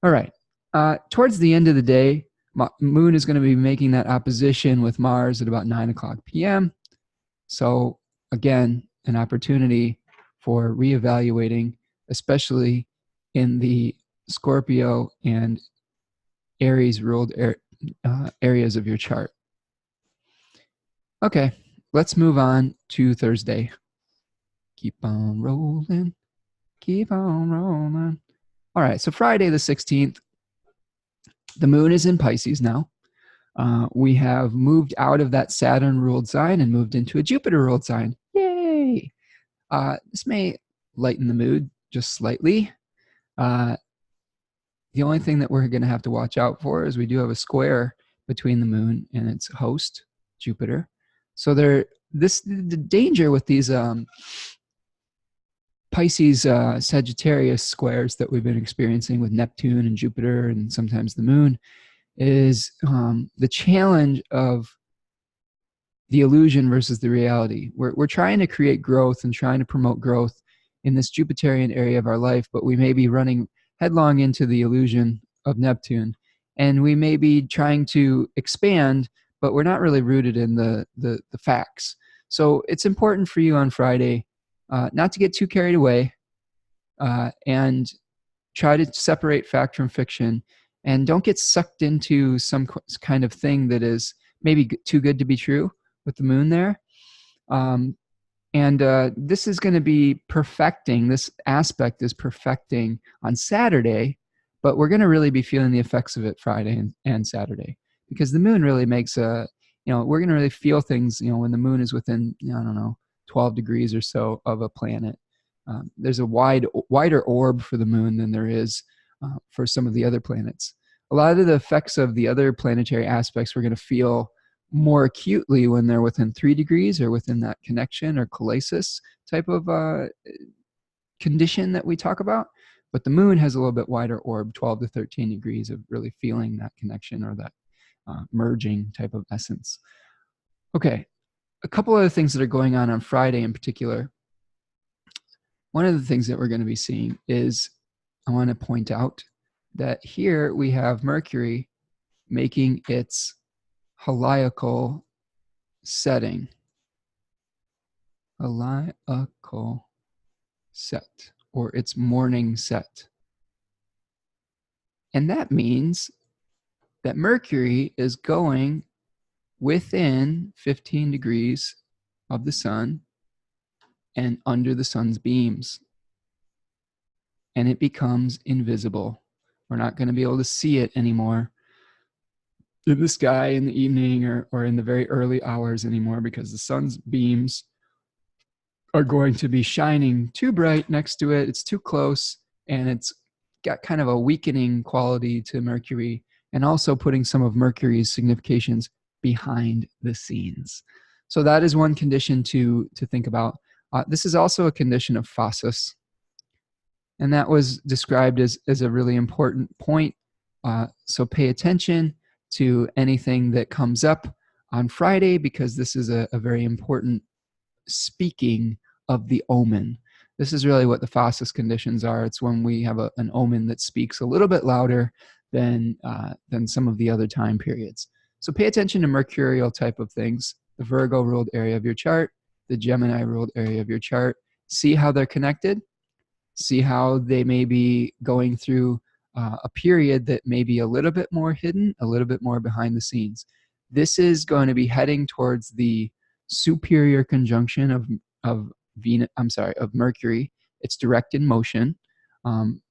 All right. Towards the end of the day, Moon is going to be making that opposition with Mars at about 9 o'clock p.m. So again, an opportunity for reevaluating, especially in the Scorpio and Aries ruled areas of your chart. Okay, let's move on to Thursday. Keep on rolling, keep on rolling. All right, so Friday the 16th, The moon is in Pisces now. We have moved out of that Saturn-ruled sign and moved into a Jupiter-ruled sign. Yay! This may lighten the mood just slightly. The only thing that we're going to have to watch out for is we do have a square between the moon and its host, Jupiter. So the danger with these Pisces Sagittarius squares that we've been experiencing with Neptune and Jupiter and sometimes the moon is the challenge of the illusion versus the reality. We're trying to create growth and trying to promote growth in this Jupiterian area of our life, but we may be running headlong into the illusion of Neptune, and we may be trying to expand, but we're not really rooted in the facts. So it's important for you on Friday not to get too carried away and try to separate fact from fiction, and don't get sucked into some kind of thing that is maybe too good to be true with the moon there. This is going to be perfecting, this aspect is perfecting on Saturday, but we're going to really be feeling the effects of it Friday and Saturday, because the moon really makes we're going to really feel things, when the moon is within, I don't know, 12 degrees or so of a planet. There's a wider orb for the moon than there is for some of the other planets. A lot of the effects of the other planetary aspects we're going to feel more acutely when they're within 3 degrees or within that connection or collasus type of condition that we talk about. But the moon has a little bit wider orb, 12 to 13 degrees of really feeling that connection or that merging type of essence. Okay, a couple other things that are going on Friday in particular. One of the things that we're going to be seeing is, I want to point out that here we have Mercury making its heliacal setting. Heliacal set, or its morning set. And that means that Mercury is going within 15 degrees of the sun and under the sun's beams. And it becomes invisible. We're not going to be able to see it anymore in the sky in the evening or in the very early hours anymore, because the sun's beams are going to be shining too bright next to it. It's too close, and it's got kind of a weakening quality to Mercury, and also putting some of Mercury's significations behind the scenes. So that is one condition to think about. This is also a condition of phasis, and that was described as a really important point. So pay attention to anything that comes up on Friday, because this is a very important speaking of the omen. This is really what the phasis conditions are. It's when we have an omen that speaks a little bit louder than some of the other time periods. So pay attention to mercurial type of things, the Virgo ruled area of your chart, the Gemini ruled area of your chart. See how they're connected. See how they may be going through a period that may be a little bit more hidden, a little bit more behind the scenes. This is going to be heading towards the superior conjunction of Mercury. It's direct in motion.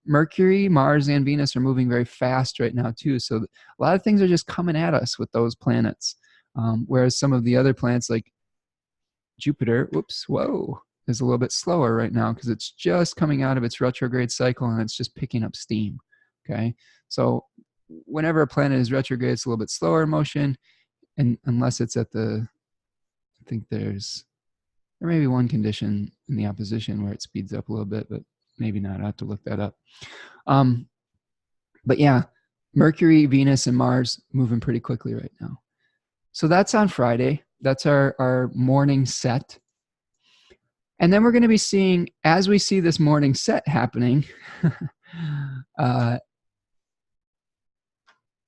Mercury, Mars, and Venus are moving very fast right now too. So a lot of things are just coming at us with those planets. Whereas some of the other planets like Jupiter, is a little bit slower right now because it's just coming out of its retrograde cycle and it's just picking up steam. Okay, so whenever a planet is retrograde, it's a little bit slower in motion, and unless it's at I think there may be one condition in the opposition where it speeds up a little bit, but maybe not. I have to look that up. But yeah, Mercury, Venus, and Mars moving pretty quickly right now. So that's on Friday. That's our morning set. And then we're going to be seeing, as we see this morning set happening,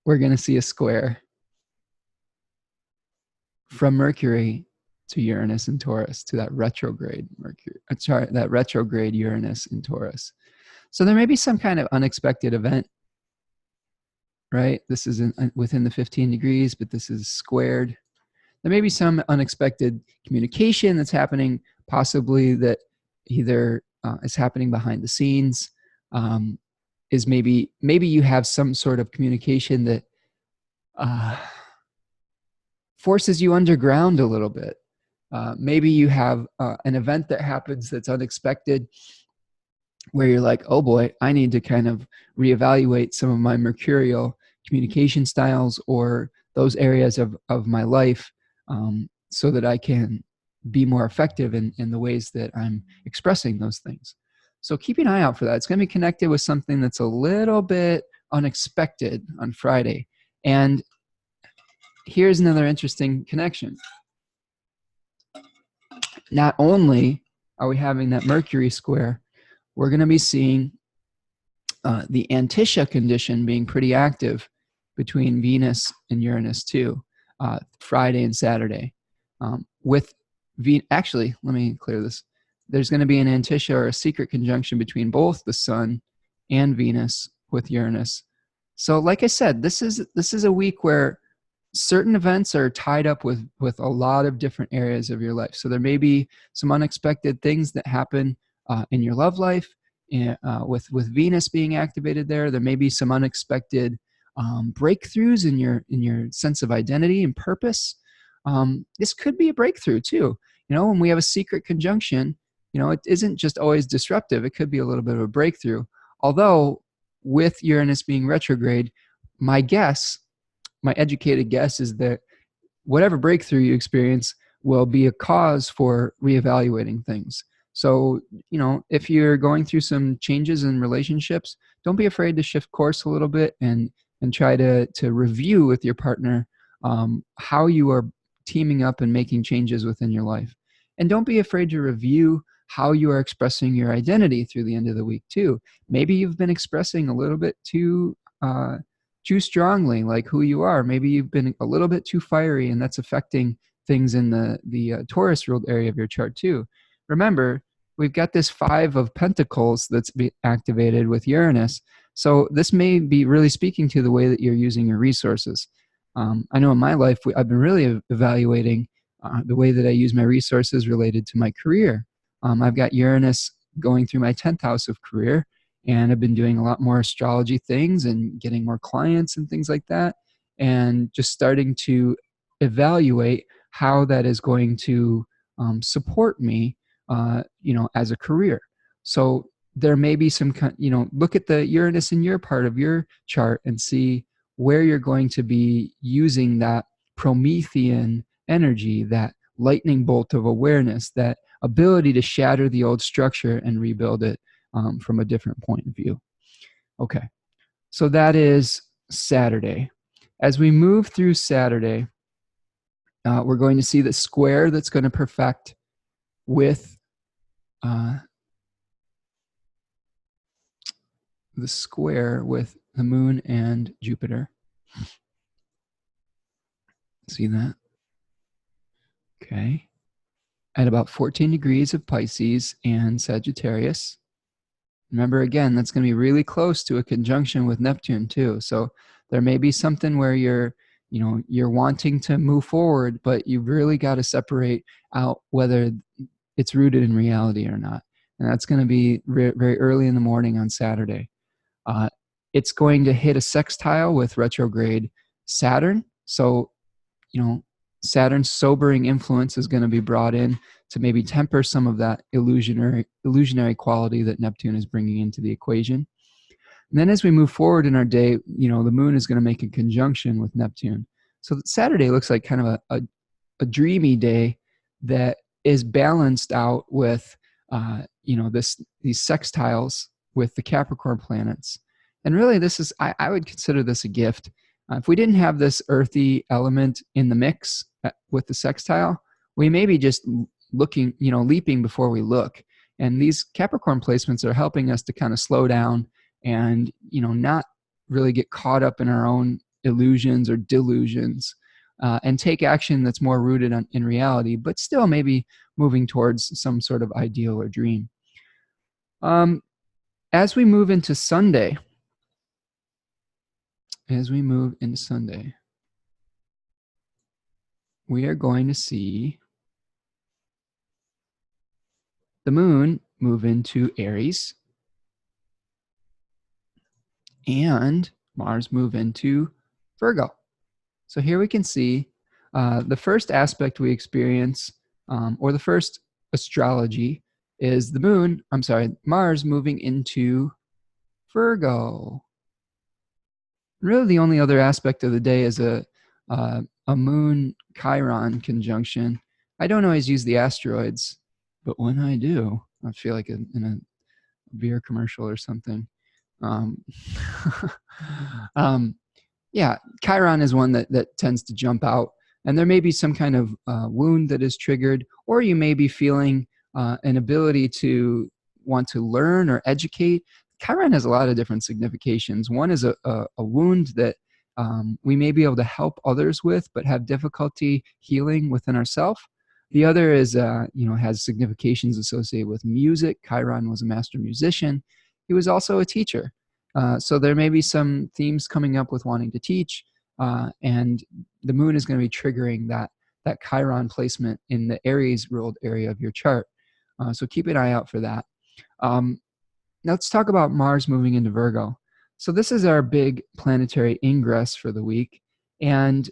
we're going to see a square from Mercury to Uranus and Taurus, to that retrograde Mercury, that retrograde Uranus in Taurus. So there may be some kind of unexpected event, right? This is within the 15 degrees, but this is squared. There may be some unexpected communication that's happening, possibly that either is happening behind the scenes, is maybe you have some sort of communication that forces you underground a little bit. Maybe you have an event that happens that's unexpected, where you're like, oh boy, I need to kind of reevaluate some of my mercurial communication styles or those areas of my life, so that I can be more effective in the ways that I'm expressing those things. So keep an eye out for that. It's going to be connected with something that's a little bit unexpected on Friday. And here's another interesting connection. Not only are we having that Mercury square, we're going to be seeing the ANTISCIA condition being pretty active between Venus and Uranus too, Friday and Saturday. Actually, let me clear this. There's going to be an ANTISCIA or a secret conjunction between both the Sun and Venus with Uranus. So like I said, this is a week where certain events are tied up with a lot of different areas of your life. So there may be some unexpected things that happen in your love life, with Venus being activated there. There may be some unexpected breakthroughs in your sense of identity and purpose. This could be a breakthrough too. You know, when we have a secret conjunction, you know, it isn't just always disruptive. It could be a little bit of a breakthrough. Although with Uranus being retrograde, my educated guess is that whatever breakthrough you experience will be a cause for reevaluating things. So, you know, if you're going through some changes in relationships, don't be afraid to shift course a little bit and try to review with your partner how you are teaming up and making changes within your life. And don't be afraid to review how you are expressing your identity through the end of the week too. Maybe you've been expressing a little bit too strongly, like who you are. Maybe you've been a little bit too fiery, and that's affecting things in the Taurus ruled area of your chart too. Remember, we've got this 5 of Pentacles that's activated with Uranus. So this may be really speaking to the way that you're using your resources. I know in my life, I've been really evaluating the way that I use my resources related to my career. I've got Uranus going through my 10th house of career, and I've been doing a lot more astrology things and getting more clients and things like that, and just starting to evaluate how that is going to support me, you know, as a career. So there may be some, you know, look at the Uranus in your part of your chart and see where you're going to be using that Promethean energy, that lightning bolt of awareness, that ability to shatter the old structure and rebuild it from a different point of view. Okay, so that is Saturday. As we move through Saturday, we're going to see the square that's going to perfect with the square with the moon and Jupiter. See that? Okay. At about 14 degrees of Pisces and Sagittarius. Remember, again, that's going to be really close to a conjunction with Neptune too. So there may be something where you're wanting to move forward, but you've really got to separate out whether it's rooted in reality or not. And that's going to be very early in the morning on Saturday. It's going to hit a sextile with retrograde Saturn. So, you know, Saturn's sobering influence is going to be brought in to maybe temper some of that illusionary quality that Neptune is bringing into the equation. And then as we move forward in our day, you know, the moon is going to make a conjunction with Neptune. So Saturday looks like kind of a dreamy day that is balanced out with, you know, these sextiles with the Capricorn planets. And really this is, I would consider this a gift. If we didn't have this earthy element in the mix with the sextile, we may be just looking, you know, leaping before we look. And these Capricorn placements are helping us to kind of slow down and, you know, not really get caught up in our own illusions or delusions, and take action that's more rooted in reality, but still maybe moving towards some sort of ideal or dream. As we move into Sunday, we are going to see the moon move into Aries and Mars move into Virgo. So here we can see the first aspect we experience, or the first astrology, is Mars moving into Virgo. Really, the only other aspect of the day is a moon Chiron conjunction. I don't always use the asteroids, but when I do, I feel like in a beer commercial or something. Um, yeah, Chiron is one that tends to jump out, and there may be some kind of wound that is triggered, or you may be feeling an ability to want to learn or educate. Chiron has a lot of different significations. One is a wound that we may be able to help others with, but have difficulty healing within ourselves. The other is, has significations associated with music. Chiron was a master musician. He was also a teacher. So there may be some themes coming up with wanting to teach, and the moon is going to be triggering that Chiron placement in the Aries ruled area of your chart. So keep an eye out for that. Now let's talk about Mars moving into Virgo. So this is our big planetary ingress for the week. And,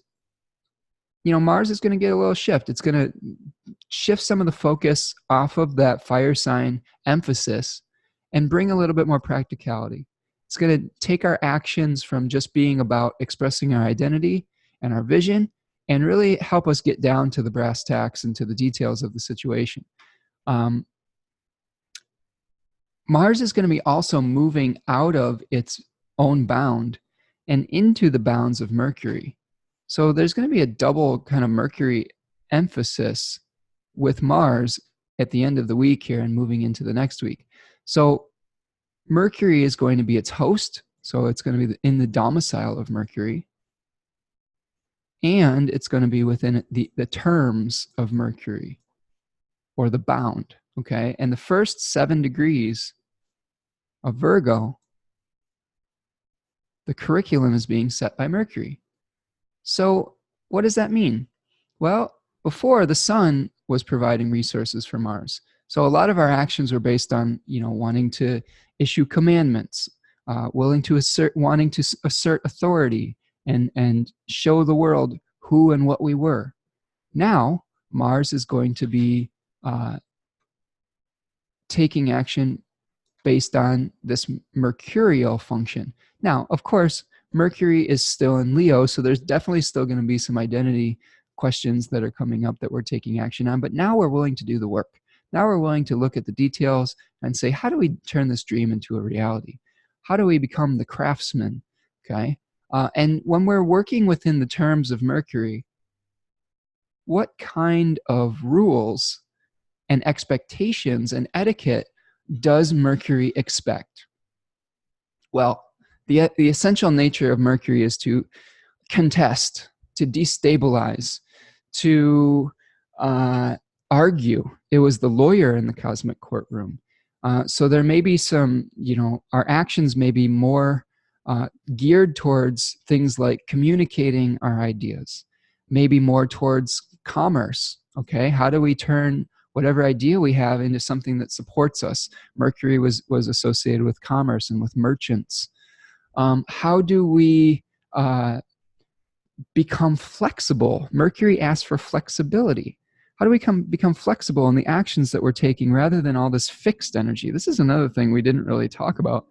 Mars is going to get a little shift. It's going to shift some of the focus off of that fire sign emphasis and bring a little bit more practicality. It's going to take our actions from just being about expressing our identity and our vision and really help us get down to the brass tacks and to the details of the situation. Mars is going to be also moving out of its own bound and into the bounds of Mercury. So there's going to be a double kind of Mercury emphasis with Mars at the end of the week here and moving into the next week. So Mercury is going to be its host. So it's going to be in the domicile of Mercury. And it's going to be within the terms of Mercury, or the bound. Okay. And the first 7 degrees of Virgo, the curriculum is being set by Mercury. So what does that mean? Well, before, the sun was providing resources for Mars. So a lot of our actions were based on, wanting to issue commandments, wanting to assert authority and show the world who and what we were. Now, Mars is going to be taking action based on this mercurial function. Now, of course, Mercury is still in Leo, so there's definitely still going to be some identity questions that are coming up that we're taking action on, but now we're willing to do the work. Now we're willing to look at the details and say, how do we turn this dream into a reality? How do we become the craftsman? Okay. And when we're working within the terms of Mercury, what kind of rules and expectations and etiquette does Mercury expect? Well, the essential nature of Mercury is to contest, to destabilize, to argue. It was the lawyer in the cosmic courtroom. So there may be some, our actions may be more geared towards things like communicating our ideas, maybe more towards commerce. Okay, how do we turn whatever idea we have into something that supports us? Mercury was associated with commerce and with merchants. How do we become flexible? Mercury asks for flexibility. How do we become flexible in the actions that we're taking rather than all this fixed energy? This is another thing we didn't really talk about.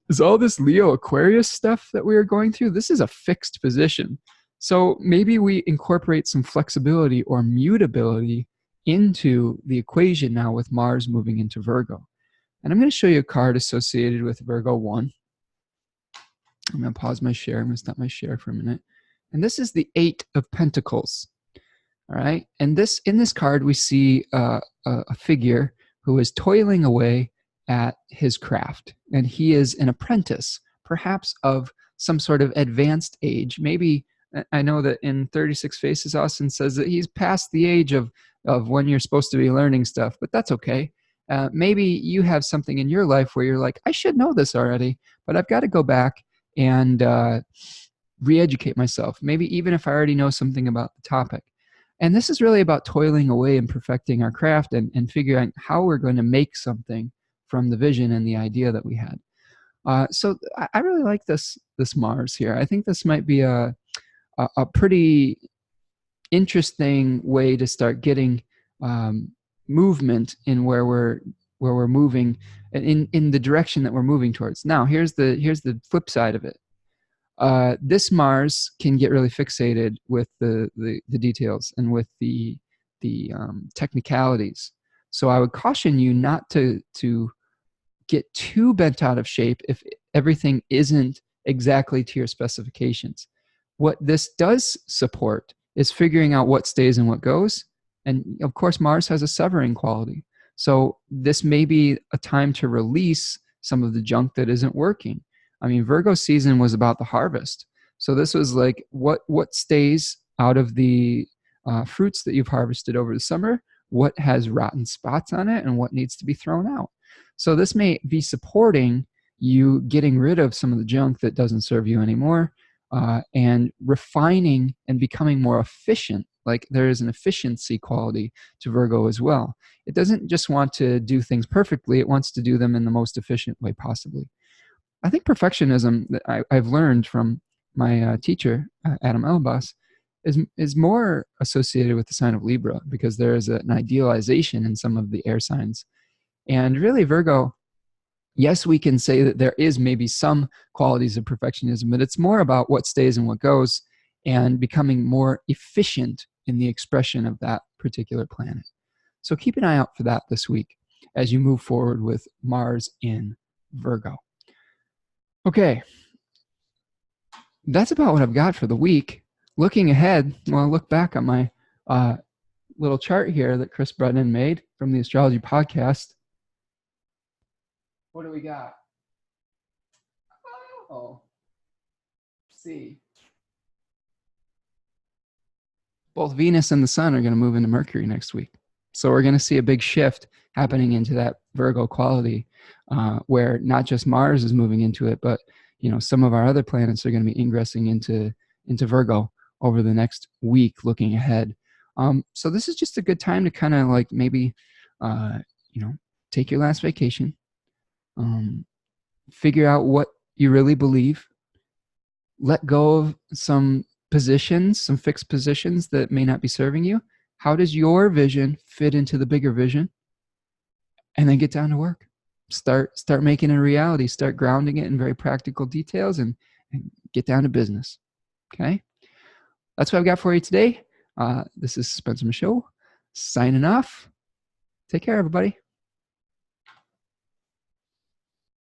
Is all this Leo Aquarius stuff that we are going through, this is a fixed position. So maybe we incorporate some flexibility or mutability into the equation now with Mars moving into Virgo. And I'm going to show you a card associated with Virgo 1. I'm going to pause my share. I'm going to stop my share for a minute. And this is the 8 of Pentacles. All right. And in this card, we see a figure who is toiling away at his craft. And he is an apprentice, perhaps of some sort of advanced age. Maybe, I know that in 36 Faces, Austin says that he's past the age of when you're supposed to be learning stuff, but that's okay. Maybe you have something in your life where you're like, I should know this already, but I've got to go back and re-educate myself, maybe even if I already know something about the topic. And this is really about toiling away and perfecting our craft and figuring out how we're going to make something from the vision and the idea that we had. So I really like this Mars here. I think this might be a a pretty interesting way to start getting movement in where we're moving in the direction that we're moving towards. Now, here's the flip side of it. This Mars can get really fixated with the details and with the technicalities. So I would caution you not to get too bent out of shape if everything isn't exactly to your specifications. What this does support is figuring out what stays and what goes. And of course, Mars has a severing quality. So this may be a time to release some of the junk that isn't working. I mean, Virgo season was about the harvest. So this was like, what stays out of the fruits that you've harvested over the summer, what has rotten spots on it, and what needs to be thrown out. So this may be supporting you getting rid of some of the junk that doesn't serve you anymore, and refining and becoming more efficient. Like there is an efficiency quality to Virgo as well. It doesn't just want to do things perfectly, it wants to do them in the most efficient way possibly. I think perfectionism that I've learned from my teacher, Adam Elbas, is more associated with the sign of Libra, because there is an idealization in some of the air signs. And really Virgo, yes, we can say that there is maybe some qualities of perfectionism, but it's more about what stays and what goes, and becoming more efficient in the expression of that particular planet. So keep an eye out for that this week as you move forward with Mars in Virgo. Okay, that's about what I've got for the week. Looking ahead, well, look back on my little chart here that Chris Brennan made from the Astrology Podcast. What do we got? Oh, see. Both Venus and the Sun are going to move into Mercury next week. So we're going to see a big shift happening into that Virgo quality, where not just Mars is moving into it, but some of our other planets are going to be ingressing into Virgo over the next week, looking ahead. So this is just a good time to kind of like maybe, take your last vacation, figure out what you really believe, let go of some positions, some fixed positions that may not be serving you. How does your vision fit into the bigger vision? And then get down to work. Start making it a reality. Start grounding it in very practical details, and get down to business. Okay? That's what I've got for you today. This is Spencer Michaud signing off. Take care, everybody.